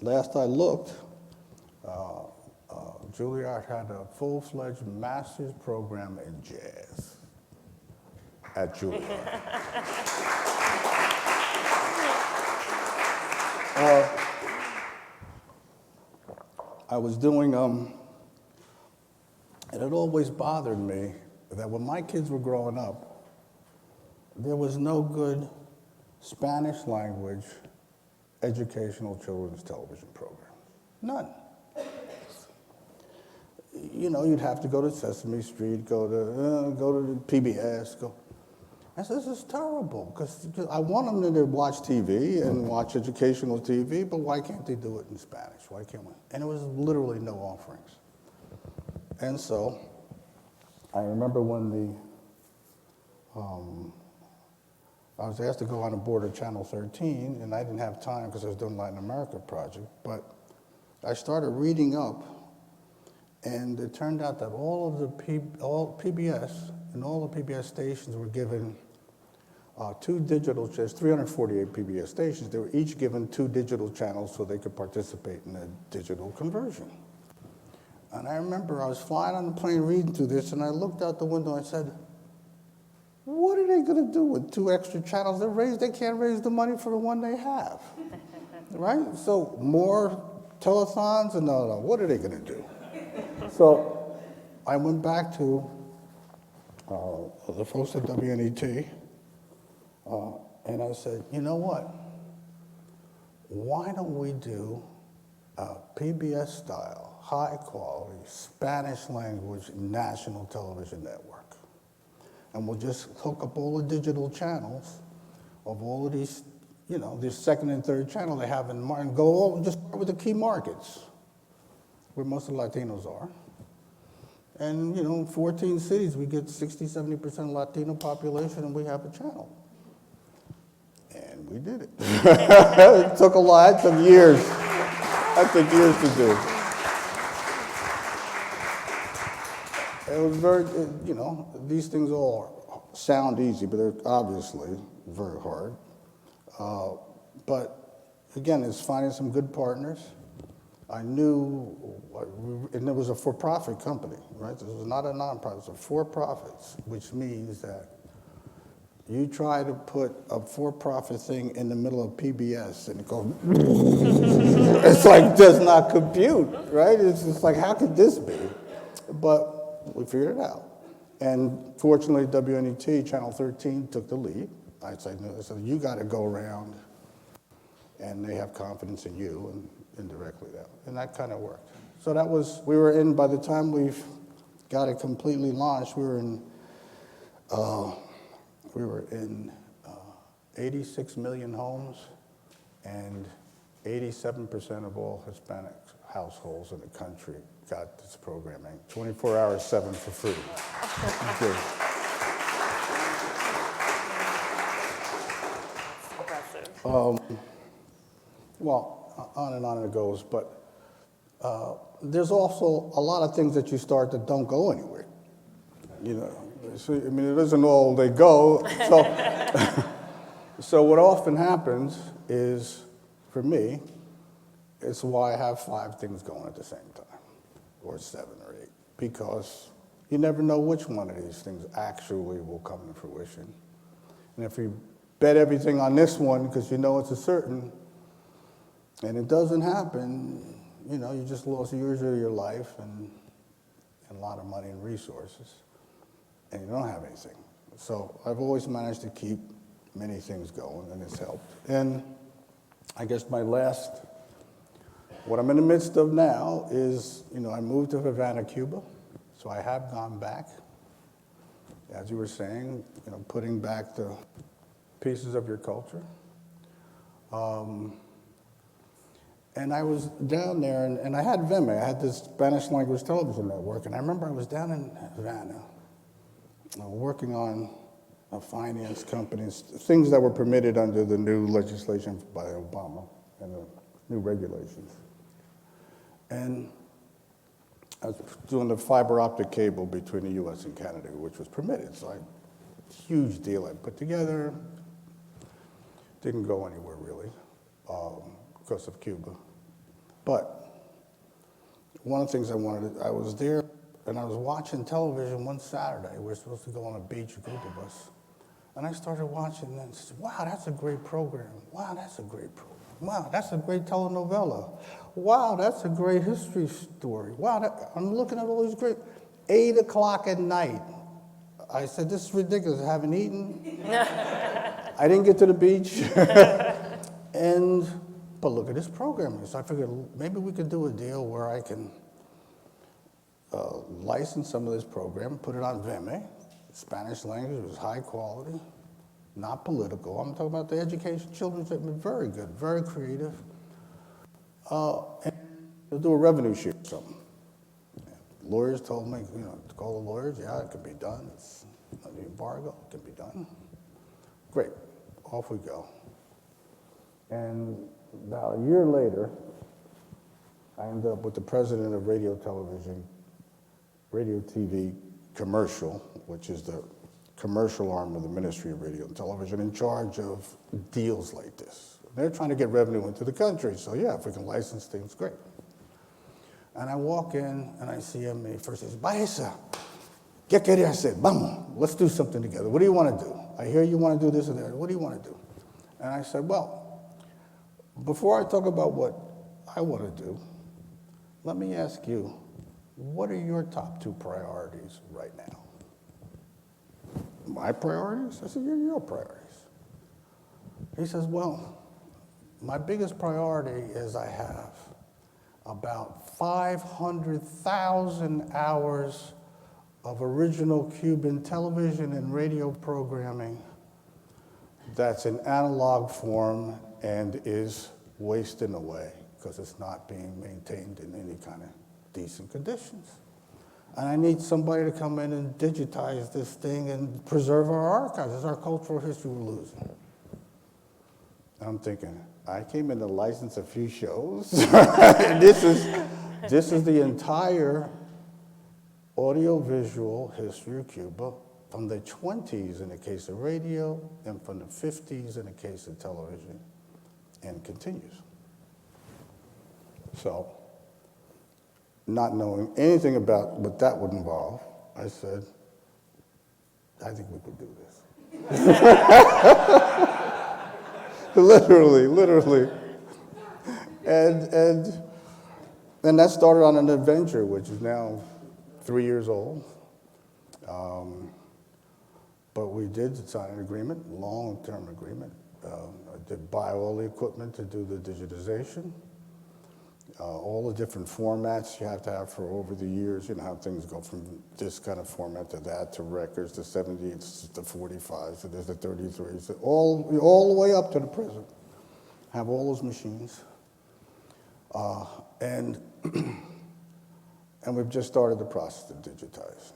last I looked, Juilliard had a full-fledged master's program in jazz at Juilliard. I was doing, and it always bothered me that when my kids were growing up, there was no good Spanish language educational children's television program. None. You know, you'd have to go to Sesame Street, go to PBS, go. I said, this is terrible, because I want them to watch TV and watch educational TV, but why can't they do it in Spanish? Why can't we? And it was literally no offerings. And so I remember when I was asked to go on a board of Channel 13, and I didn't have time because I was doing Latin America project, but I started reading up, and it turned out that all PBS and all the PBS stations were given two digital channels, 348 PBS stations. They were each given two digital channels so they could participate in the digital conversion. And I remember I was flying on the plane reading through this, and I looked out the window and I said, what are they going to do with two extra channels? They can't raise the money for the one they have, right? So more telethons, and no, what are they going to do? So I went back to the folks at WNET, and I said, you know what? Why don't we do a PBS-style, high-quality, Spanish language national television network? And we'll just hook up all the digital channels of all of these, you know, this second and third channel they have in mind, and go just start with the key markets where most of the Latinos are. And, 14 cities, we get 60, 70% Latino population, and we have a channel. And we did it. It took a lot, it took years. That took years to do. It was very, these things all sound easy, but they're obviously very hard. But again, it's finding some good partners. I knew, and it was a for-profit company, right? This was not a nonprofit, it was a for-profit, which means that you try to put a for-profit thing in the middle of PBS and it goes, it's like, does not compute, right? It's just like, how could this be? But we figured it out. And fortunately, WNET, Channel 13, took the lead. I said, no, you got to go around, and they have confidence in you, and indirectly that. And that kind of worked. So that was, we were in, by the time we've got it completely launched, we were in 86 million homes, and 87% of all Hispanic households in the country got this programming, 24 hours, 7 for free. Okay. Impressive. Well, on and on it goes, but there's also a lot of things that you start that don't go anywhere. So, I mean, it isn't all they go. So what often happens is, for me, it's why I have 5 things going at the same time, or 7 or 8, because you never know which one of these things actually will come to fruition. And if you bet everything on this one because you know it's a certain, and it doesn't happen, you just lost years of your life and a lot of money and resources, and you don't have anything. So I've always managed to keep many things going, and it's helped. And I guess what I'm in the midst of now is, I moved to Havana, Cuba, so I have gone back, as you were saying, putting back the pieces of your culture. And I was down there, and I had VEME. I had this Spanish language television network, and I remember I was down in Havana working on finance companies, things that were permitted under the new legislation by Obama and the new regulations. And I was doing the fiber optic cable between the U.S. and Canada, which was permitted. So huge deal I put together. Didn't go anywhere really because of Cuba. But one of the things I was there and I was watching television one Saturday. We were supposed to go on a beach, a group of us. And I started watching and said, wow, that's a great program. Wow, that's a great program. Wow, that's a great telenovela. Wow, that's a great history story. Wow, I'm looking at all these great, 8 o'clock at night. I said, this is ridiculous, I haven't eaten. I didn't get to the beach. But look at this programming. So I figured maybe we could do a deal where I can license some of this program, put it on VEME. Spanish language was high quality, not political. I'm talking about the education, children's, very good, very creative. And we'll do a revenue share or something. Lawyers told me, to call the lawyers, yeah, it can be done. It's an embargo, it can be done. Great, off we go. And about a year later, I ended up with the president of Radio TV Commercial, which is the commercial arm of the Ministry of Radio and Television, in charge of deals like this. They're trying to get revenue into the country, so yeah, if we can license things, great. And I walk in and I see him, and he first says, Baeza, ¿qué quería hacer? Vamos, let's do something together. What do you want to do? I hear you want to do this and that. What do you want to do? And I said, well, before I talk about what I want to do, let me ask you, what are your top 2 priorities right now? My priorities? I said, your priorities. He says, well, my biggest priority is I have about 500,000 hours of original Cuban television and radio programming that's in analog form and is wasting away because it's not being maintained in any kind of decent conditions. And I need somebody to come in and digitize this thing and preserve our archives. It's our cultural history we're losing. I'm thinking, I came in to license a few shows. This is the entire audiovisual history of Cuba from the 20s in the case of radio and from the 50s in the case of television, and continues. So, not knowing anything about what that would involve, I said, I think we could do this. Literally. And that started on an adventure, which is now 3 years old. But we did sign an agreement, long-term agreement. I did buy all the equipment to do the digitization. All the different formats you have to have for over the years, you know how things go from this kind of format to that, to records, to 78s, to 45s, so there's the 33s, all the way up to the present. Have all those machines. And we've just started the process to digitize.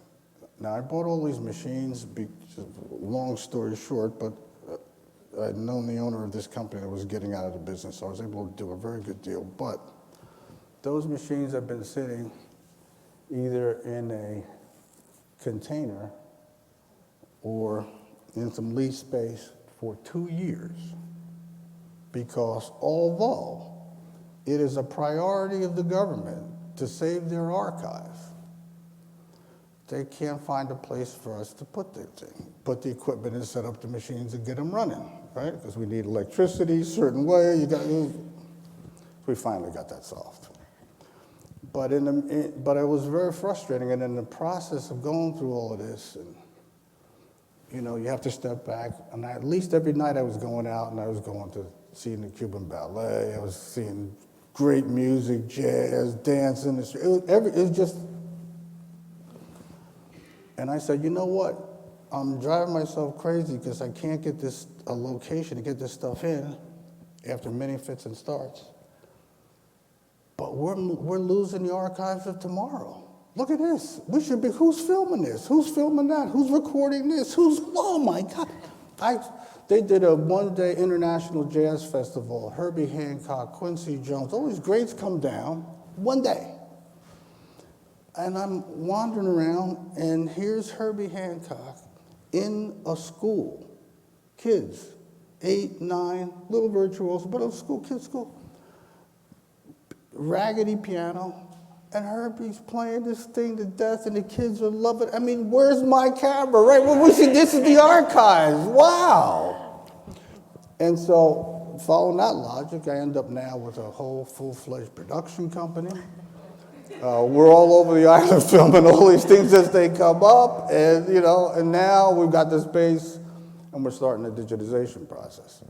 Now, I bought all these machines, long story short, but I'd known the owner of this company that was getting out of the business, so I was able to do a very good deal. But those machines have been sitting either in a container or in some lease space for 2 years, because although it is a priority of the government to save their archives, they can't find a place for us to put the thing, put the equipment and set up the machines and get them running, right? Because we need electricity a certain way. We finally got that solved. But but it was very frustrating, and in the process of going through all of this, and you have to step back. And at least every night I was going out and I was going to seeing the Cuban ballet. I was seeing great music, jazz, dancing. It was just. And I said, you know what? I'm driving myself crazy because I can't get a location to get this stuff in after many fits and starts. But we're losing the archives of tomorrow. Look at this. We should be, who's filming this? Who's filming that? Who's recording this? Oh my God. They did a one-day international jazz festival. Herbie Hancock, Quincy Jones, all these greats come down one day. And I'm wandering around, and here's Herbie Hancock in a school. Kids, 8, 9, little virtuoso, but a kids' school. Raggedy piano, and Herbie's playing this thing to death, and the kids are loving it. I mean, where's my camera, right? Well, we see this is the archives. Wow. And so, following that logic, I end up now with a whole full-fledged production company. We're all over the island filming all these things as they come up, and and now we've got the space, and we're starting the digitization process.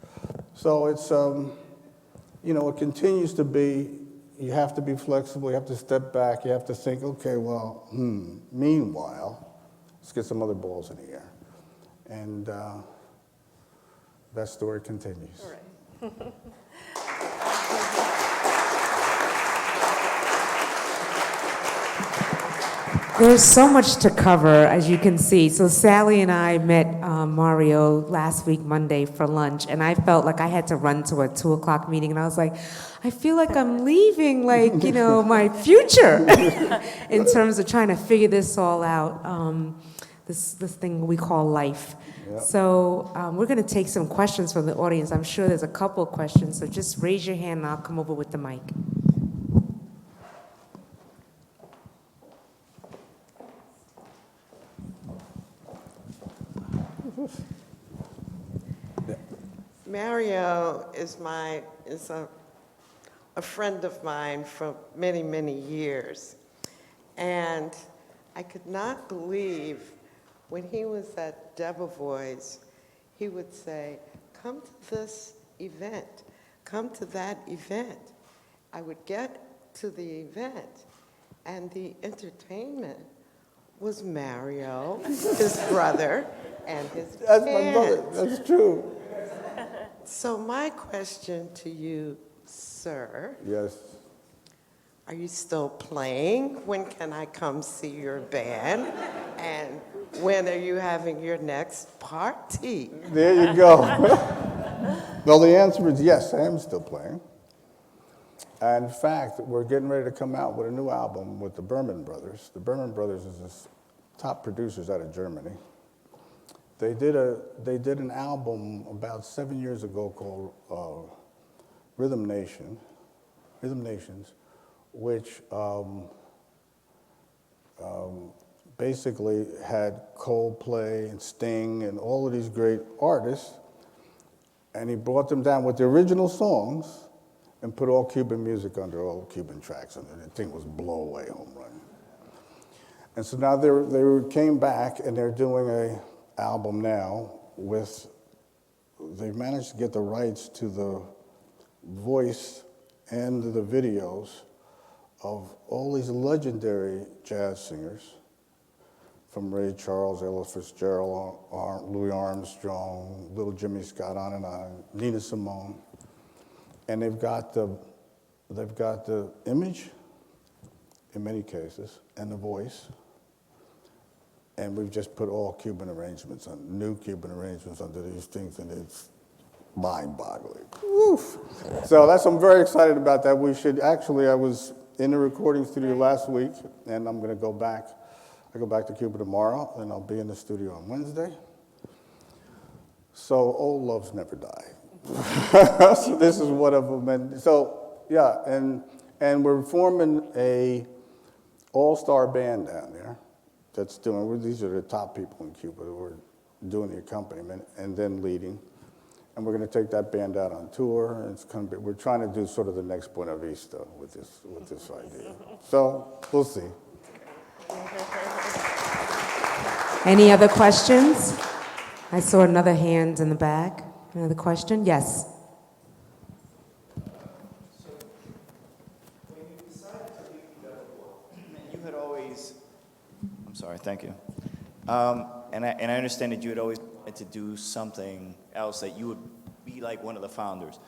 So it's, it continues to be. You have to be flexible. You have to step back. You have to think, okay, well, meanwhile, let's get some other balls in the air, and that story continues. All right. There's so much to cover, as you can see. So Sally and I met Mario last week, Monday, for lunch, and I felt like I had to run to a 2:00 meeting, and I was like, I feel like I'm leaving, my future in terms of trying to figure this all out, this thing we call life. Yep. So we're going to take some questions from the audience. I'm sure there's a couple of questions, so just raise your hand, and I'll come over with the mic. Mario is a friend of mine for many, many years. And I could not believe when he was at Debevoise, he would say, come to this event, come to that event. I would get to the event, and the entertainment was Mario, his brother, and his That's aunt. my brother. That's true. So my question to you, sir, Yes. are you still playing? When can I come see your band? And when are you having your next party? There you go. Well, the answer is yes, I am still playing. And in fact, we're getting ready to come out with a new album with the Berman Brothers. The Berman Brothers is the top producers out of Germany. They did an album about 7 years ago called Rhythm Nations, which basically had Coldplay and Sting and all of these great artists, and he brought them down with the original songs and put all Cuban music under, all Cuban tracks under. The thing was blow away home run. And so now they came back and they're doing a album now with, they've managed to get the rights to the voice and the videos of all these legendary jazz singers, from Ray Charles, Ella Fitzgerald, Louis Armstrong, Little Jimmy Scott, on, Nina Simone. And they've got the image, in many cases, and the voice. And we've just put all Cuban arrangements on, new Cuban arrangements under these things, and it's mind-boggling. Woof. So I'm very excited about that. We should actually, I was in the recording studio last week, and I'm going to go back. I go back to Cuba tomorrow, and I'll be in the studio on Wednesday. So old loves never die. So this is one of them. And so, yeah, and we're forming a all-star band down there that's doing, these are the top people in Cuba who are doing the accompaniment and then leading. And we're going to take that band out on tour. And it's going to be, we're trying to do sort of the next Buena Vista with this idea. So we'll see. Any other questions? I saw another hand in the back. Another question? Yes. So, when you decided to leave Debevoise, you had always, I'm sorry, thank you. And I understand that you had always wanted to do something else, that you would be like one of the founders.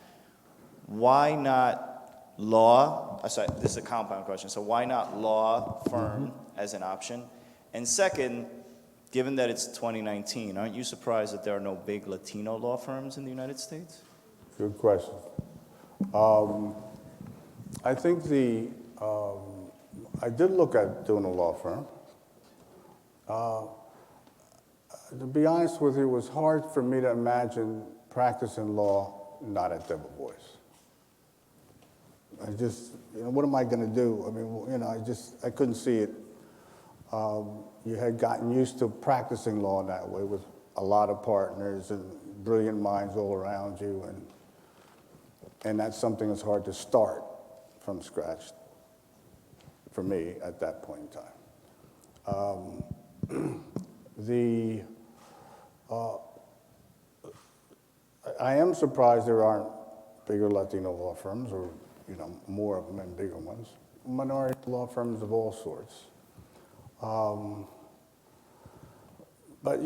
Why not law? Sorry, this is a compound question. So why not law firm as an option? And second, given that it's 2019, aren't you surprised that there are no big Latino law firms in the United States? Good question. I think I did look at doing a law firm. To be honest with you, it was hard for me to imagine practicing law not at Debevoise. I just, what am I going to do? I mean, I couldn't see it. You had gotten used to practicing law that way with a lot of partners and brilliant minds all around you, and that's something that's hard to start from scratch for me at that point in time. I am surprised there aren't bigger Latino law firms, or more of them and bigger ones. Minority law firms of all sorts. But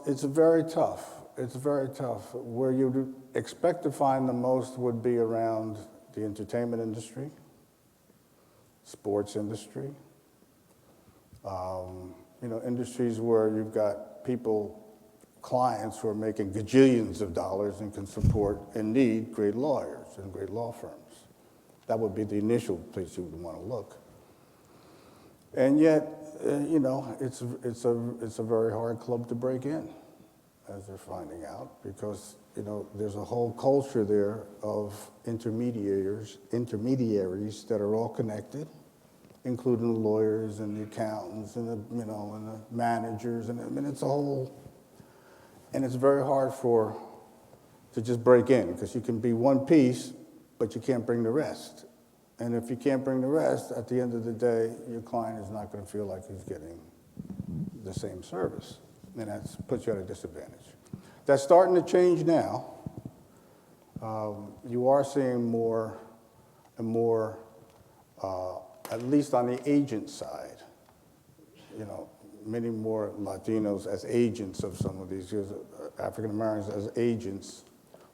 it's very tough. It's very tough. Where you'd expect to find the most would be around the entertainment industry, sports industry, industries where you've got clients who are making gajillions of dollars and can support and need great lawyers and great law firms. That would be the initial place you would want to look. And yet, it's a very hard club to break in, as they're finding out, because there's a whole culture there of intermediaries that are all connected, including the lawyers and the accountants and the managers, and it's a whole. And it's very hard to just break in, because you can be one piece, but you can't bring the rest. And if you can't bring the rest, at the end of the day, your client is not going to feel like he's getting the same service. And that puts you at a disadvantage. That's starting to change now. You are seeing more and more, at least on the agent side, many more Latinos as agents of some of these, African Americans as agents,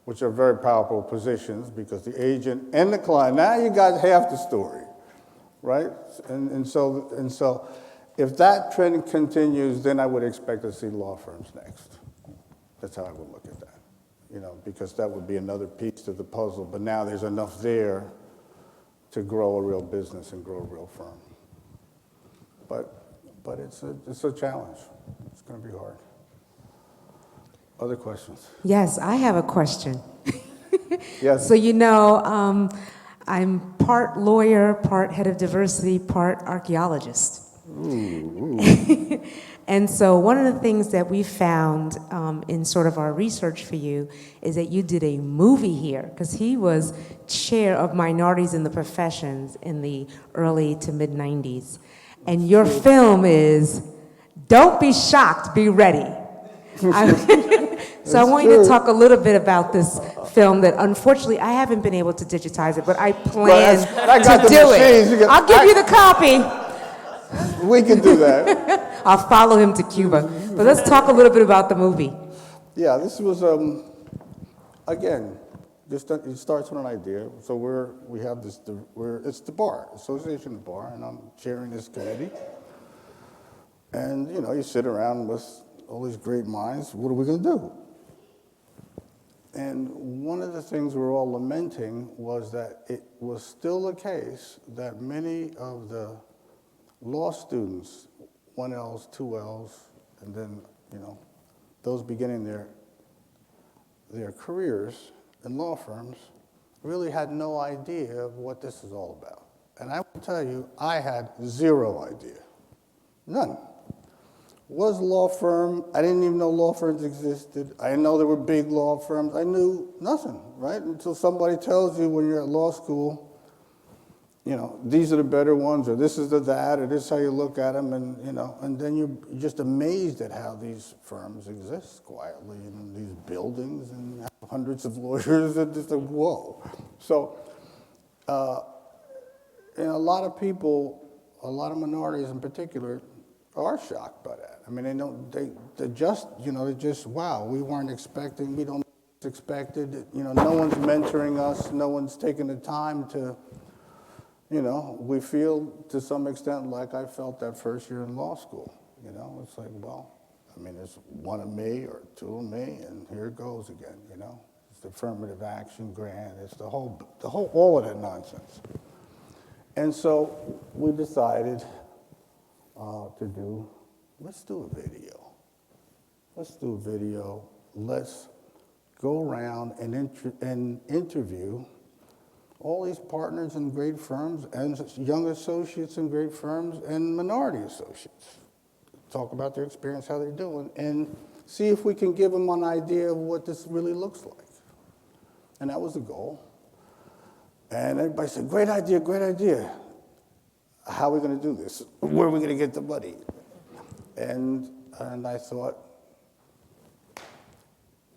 which are very powerful positions, because the agent and the client, now you got half the story, right? And so if that trend continues, then I would expect to see law firms next. That's how I would look at that, because that would be another piece to the puzzle. But now there's enough there to grow a real business and grow a real firm. But it's a challenge. It's going to be hard. Other questions? Yes, I have a question. Yes. So I'm part lawyer, part head of diversity, part archaeologist. And so one of the things that we found in sort of our research for you is that you did a movie here, because he was chair of minorities in the professions in the early to mid 90s. And your film is Don't Be Shocked, Be Ready. So I want you to talk a little bit about this film that unfortunately I haven't been able to digitize it, but I plan to do it. I'll give you the copy. We can do that. I'll follow him to Cuba. But let's talk a little bit about the movie. Yeah, this was, again, it starts with an idea. So we have this, it's the bar, Association of Bar, and I'm chairing this committee. And, you sit around with all these great minds, what are we going to do? And one of the things we were all lamenting was that it was still the case that many of the law students, 1Ls, 2Ls, and then, those beginning their careers in law firms really had no idea of what this is all about. And I will tell you, I had zero idea. None. Was a law firm, I didn't even know law firms existed. I didn't know there were big law firms. I knew nothing, right? Until somebody tells you when you're at law school, these are the better ones, or this is that, or this is how you look at them, and then you're just amazed at how these firms exist quietly in these buildings and have hundreds of lawyers, and just like, whoa. So, a lot of people, a lot of minorities in particular, are shocked by that. I mean, they just, wow, we weren't expecting, we don't know what's expected, no one's mentoring us, no one's taking the time to, we feel to some extent like I felt that first year in law school. It's like, well, I mean, there's one of me or two of me, and here it goes again. It's the affirmative action grant. It's the whole, all of that nonsense. And so we decided let's do a video. Let's do a video. Let's go around and interview all these partners in great firms and young associates in great firms and minority associates. Talk about their experience, how they're doing, and see if we can give them an idea of what this really looks like. And that was the goal. And everybody said, great idea, great idea. How are we going to do this? Where are we going to get the money? And I thought,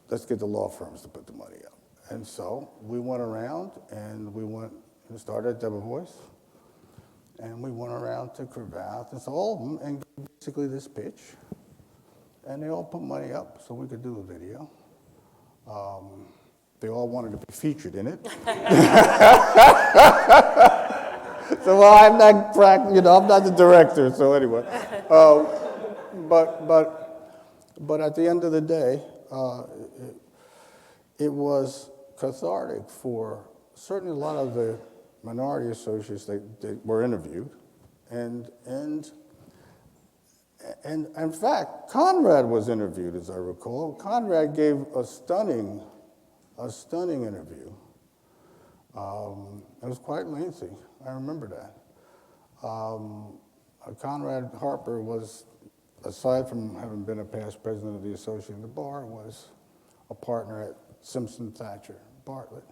let's get the law firms to put the money up. And so we went around and we started at Debevoise, and we went around to Cravath, and so all of them, and basically this pitch, and they all put money up so we could do the video. They all wanted to be featured in it. So, well, I'm not, I'm not the director, so anyway. But at the end of the day, it was cathartic for certainly a lot of the minority associates that were interviewed. And in fact, Conrad was interviewed, as I recall. Conrad gave a stunning interview. It was quite lengthy. I remember that. Conrad Harper was, aside from having been a past president of the Association of the Bar, was a partner at Simpson Thacher Bartlett,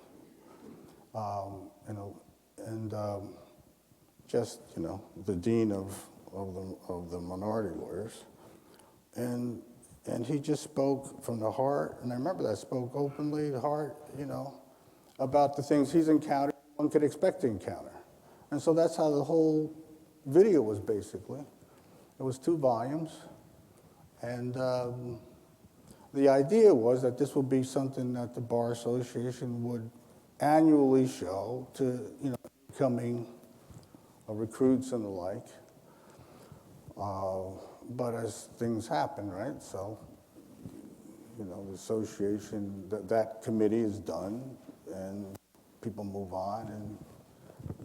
just the dean of the minority lawyers, and he just spoke from the heart, and I remember that, spoke openly, the heart, about the things he's encountered, one could expect to encounter, and so that's how the whole video was basically. It was 2 volumes, and the idea was that this would be something that the Bar Association would annually show to incoming recruits and the like. But as things happen, right? So, you know, the association, that committee is done, and people move on, and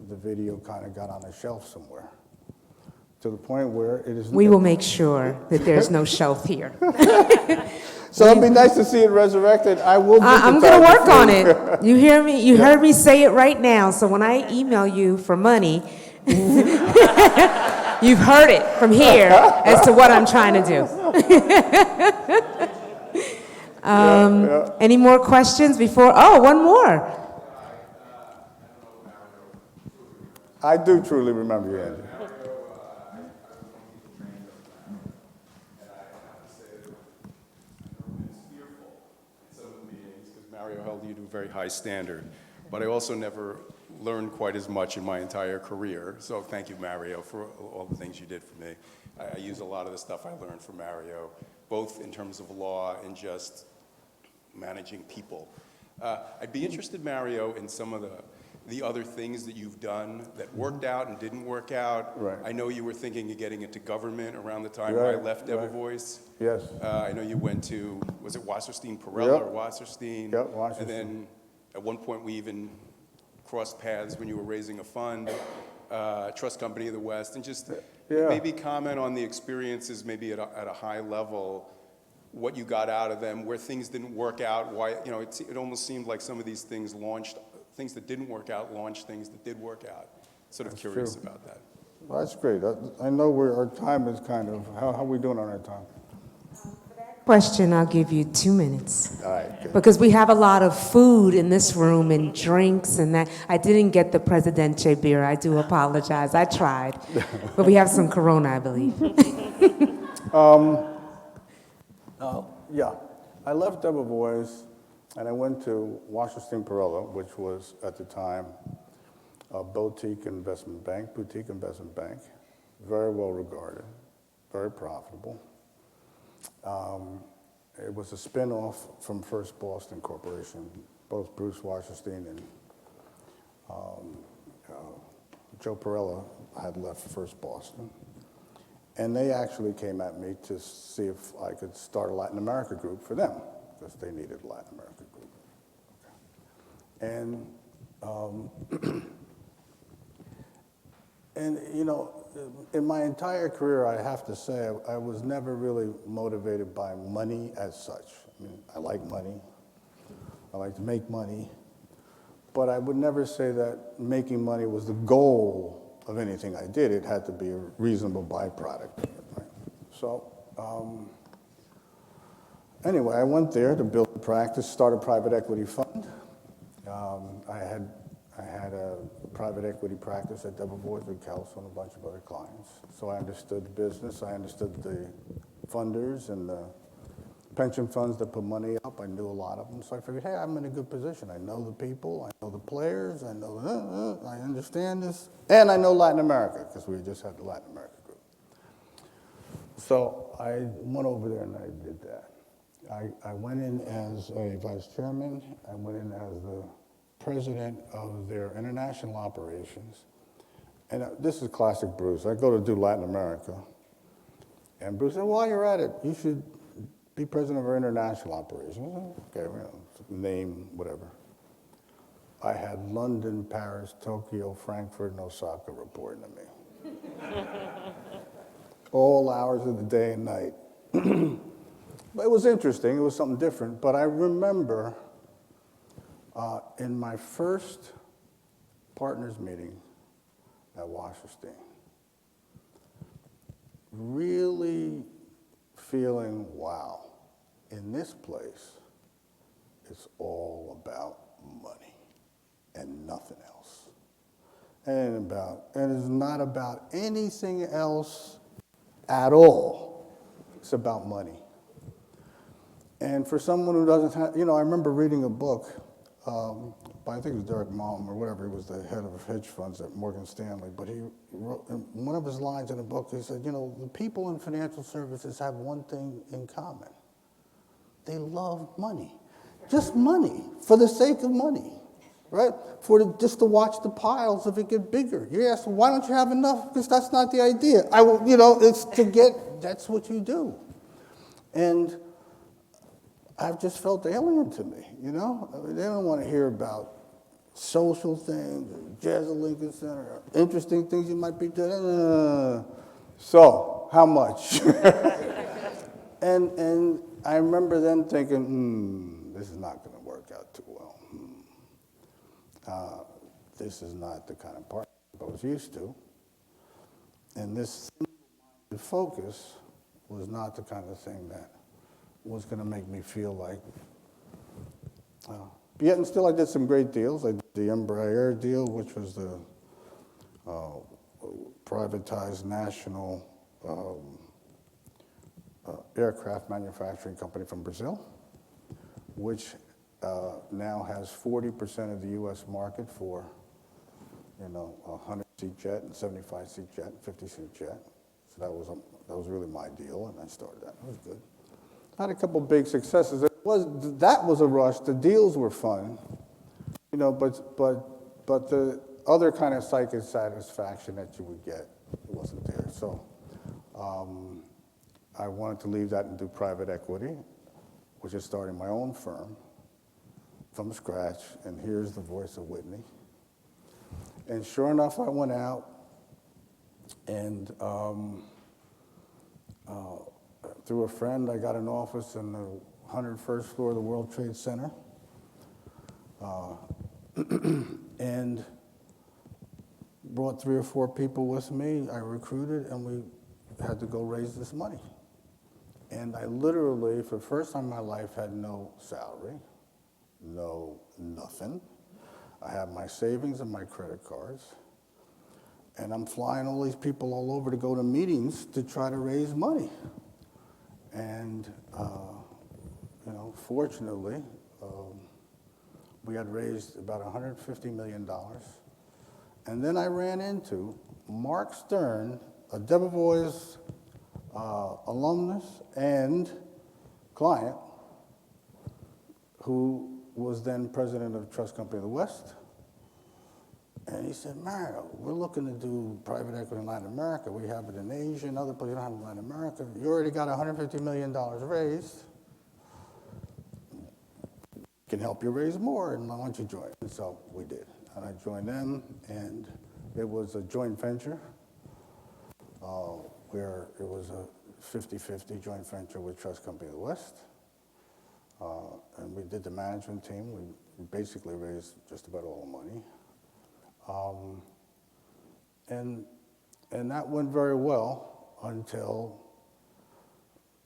the video kind of got on a shelf somewhere. To the point where it is. We will make sure that there's no shelf here. So it'd be nice to see it resurrected. I will. I'm going to work on it. You hear me? You heard me say it right now. So when I email you for money, you've heard it from here as to what I'm trying to do. Any more questions before? Oh, one more. I do truly remember you, Andy. Mario held you to a very high standard, but I also never learned quite as much in my entire career. So thank you, Mario, for all the things you did for me. I use a lot of the stuff I learned from Mario, both in terms of law and just managing people. I'd be interested, Mario, in some of the other things that you've done that worked out and didn't work out. Right. I know you were thinking of getting into government around the time Right, I left Debevoise. Yes. I know you went to, was it Wasserstein-Perella or Yep. Wasserstein? Yep, Wasserstein. And then at one point we even crossed paths when you were raising a fund, Trust Company of the West, and just maybe comment on the experiences maybe at a high level, what you got out of them, where things didn't work out, why, you know, it almost seemed like some of these things launched, things that didn't work out launched things that did work out. Sort of That's curious true. about that. Well, that's great. I know our time is kind of, how are we doing on our time? Question, I'll give you 2 minutes. All right, good. Because we have a lot of food in this room and drinks and that. I didn't get the Presidente beer. I do apologize. I tried. But we have some Corona, I believe. Yeah, I left Debevoise and I went to Wasserstein-Perella, which was at the time a boutique investment bank, very well regarded, very profitable. It was a spin-off from First Boston Corporation. Both Bruce Wasserstein and Joe Perella had left First Boston. And they actually came at me to see if I could start a Latin America group for them, because they needed a Latin America group. And you know, in my entire career, I have to say, I was never really motivated by money as such. I mean, I like money. I like to make money. But I would never say that making money was the goal of anything I did. It had to be a reasonable byproduct of it, right? So anyway, I went there to build a practice, start a private equity fund. I had a private equity practice at Debevoise with Kelso and a bunch of other clients. So I understood the business. I understood the funders and the pension funds that put money up. I knew a lot of them. So I figured, hey, I'm in a good position. I know the people. I know the players. I know, I understand this. And I know Latin America, because we just had the Latin America group. So I went over there and I did that. I went in as a vice chairman. I went in as the president of their international operations. And this is classic Bruce. I go to do Latin America. And Bruce said, while you're at it, you should be president of our international operations. Okay, name, whatever. I had London, Paris, Tokyo, Frankfurt, and Osaka reporting to me. All hours of the day and night. But it was interesting. It was something different. But I remember in my first partners meeting at Wasserstein, really feeling, wow, in this place, it's all about money and nothing else. And it's not about anything else at all. It's about money. And for someone who doesn't have, you know, I remember reading a book by, I think it was Derek Malm or whatever, he was the head of hedge funds at Morgan Stanley, but he wrote, in one of his lines in the book, he said, you know, the people in financial services have one thing in common. They love money. Just money, for the sake of money. right? Just to watch the piles if it get bigger. You ask, why don't you have enough? Because that's not the idea. It's to get, that's what you do. And I've just felt alien to me, I mean, they don't want to hear about social things, or Jazz at Lincoln Center, or interesting things you might be doing. So, how much? and I remember then thinking, this is not going to work out too well. This is not the kind of partnership I was used to. And this focus was not the kind of thing that was going to make me feel like. But yet and still I did some great deals. I did the Embraer deal, which was the privatized national aircraft manufacturing company from Brazil, which now has 40% of the U.S. market for, a 100-seat jet and 75-seat jet, 50-seat jet. So that was really my deal, and I started that. It was good. I had a couple big successes. That was a rush. The deals were fun, but the other kind of psychic satisfaction that you would get wasn't there. So I wanted to leave that and do private equity, which is starting my own firm from scratch, and here's the voice of Whitney. And sure enough, I went out, and through a friend, I got an office in the 101st floor of the World Trade Center, and brought 3 or 4 people with me. I recruited, and we had to go raise this money. And I literally, for the first time in my life, had no salary, nothing. I had my savings and my credit cards. And I'm flying all these people all over to go to meetings to try to raise money. And, fortunately, we had raised about $150 million. And then I ran into Mark Stern, a Debevoise alumnus and client, who was then president of Trust Company of the West. And he said, Mario, we're looking to do private equity in Latin America. We have it in Asia and other places. You don't have it in Latin America. You already got $150 million raised. Can help you raise more, and why don't you join? And so we did. And I joined them, and it was a joint venture where it was a 50-50 joint venture with Trust Company of the West. And we did the management team. We basically raised just about all the money. And that went very well until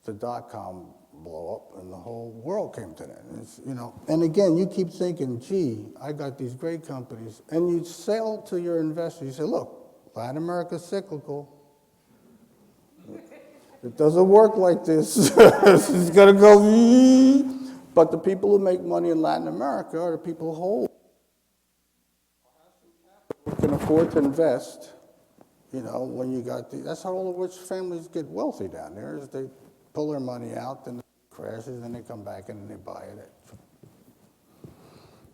the dot-com blow up and the whole world came to an end. And again, you keep thinking, gee, I got these great companies. And you sell to your investors, you say, look, Latin America's cyclical. It doesn't work like this. It's going to go, but the people who make money in Latin America are the people who hold. Can afford to invest, when you got that's how all the rich families get wealthy down there, is they pull their money out, then it crashes, then they come back and then they buy it.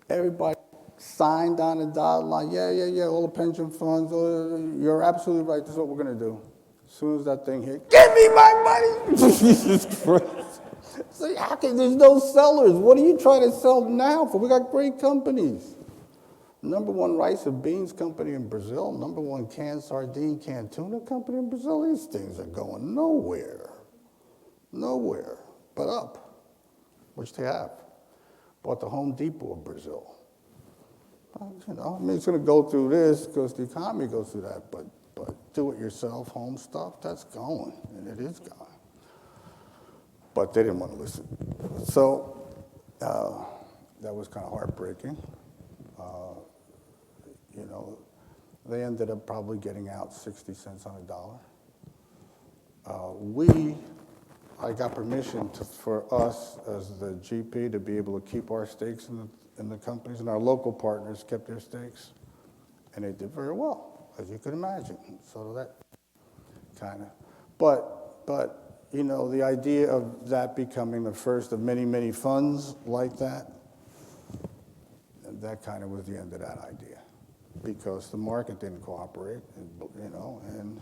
Everybody signed on the dotted line, yeah, all the pension funds, you're absolutely right, this is what we're going to do. As soon as that thing hit, give me my money! Jesus Christ. So how can, there's no sellers. What are you trying to sell now for? We got great companies. #1 rice and beans company in Brazil, #1 canned sardine, canned tuna company in Brazil. These things are going nowhere but up, which they have. Bought the Home Depot of Brazil. It's going to go through this because the economy goes through that, but do-it-yourself home stuff, that's going, and it is going. But they didn't want to listen. So that was kind of heartbreaking. They ended up probably getting out 60 cents on a dollar. I got permission for us as the GP to be able to keep our stakes in the companies, and our local partners kept their stakes, and they did very well, as you could imagine. So that kind of, but the idea of that becoming the first of many, many funds like that, that kind of was the end of that idea, because the market didn't cooperate, and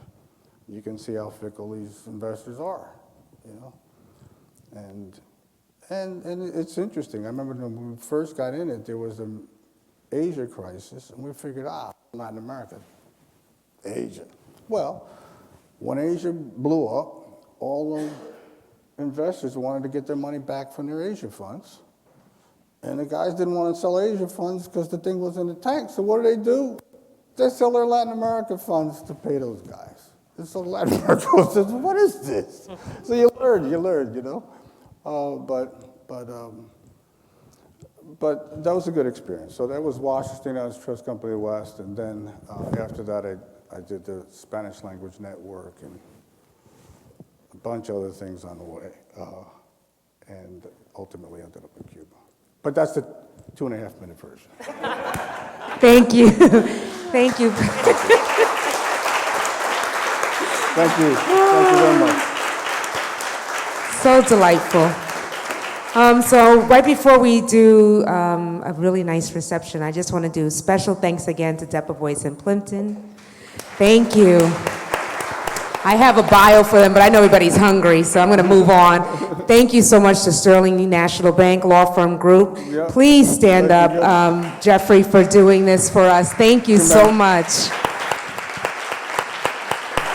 you can see how fickle these investors are, And it's interesting. I remember when we first got in it, there was an Asia crisis, and we figured, Latin America, Asia. Well, when Asia blew up, all the investors wanted to get their money back from their Asia funds. And the guys didn't want to sell Asia funds because the thing was in the tank. So what do? They sell their Latin America funds to pay those guys. And so Latin America says, what is this? So you learn, But that was a good experience. So that was Washington, I was Trust Company West, and then after that I did the Spanish language network and a bunch of other things on the way, and ultimately ended up in Cuba. But that's the 2.5-minute version. Thank you. Thank you. Thank you. Thank you very much. So delightful. So right before we do a really nice reception, I just want to do special thanks again to Debevoise and Plimpton. Thank you. I have a bio for them, but I know everybody's hungry, so I'm going to move on. Thank you so much to Sterling National Bank Law Firm Group. Yep. Please stand up, Jeffrey, for doing this for us. Thank you so much.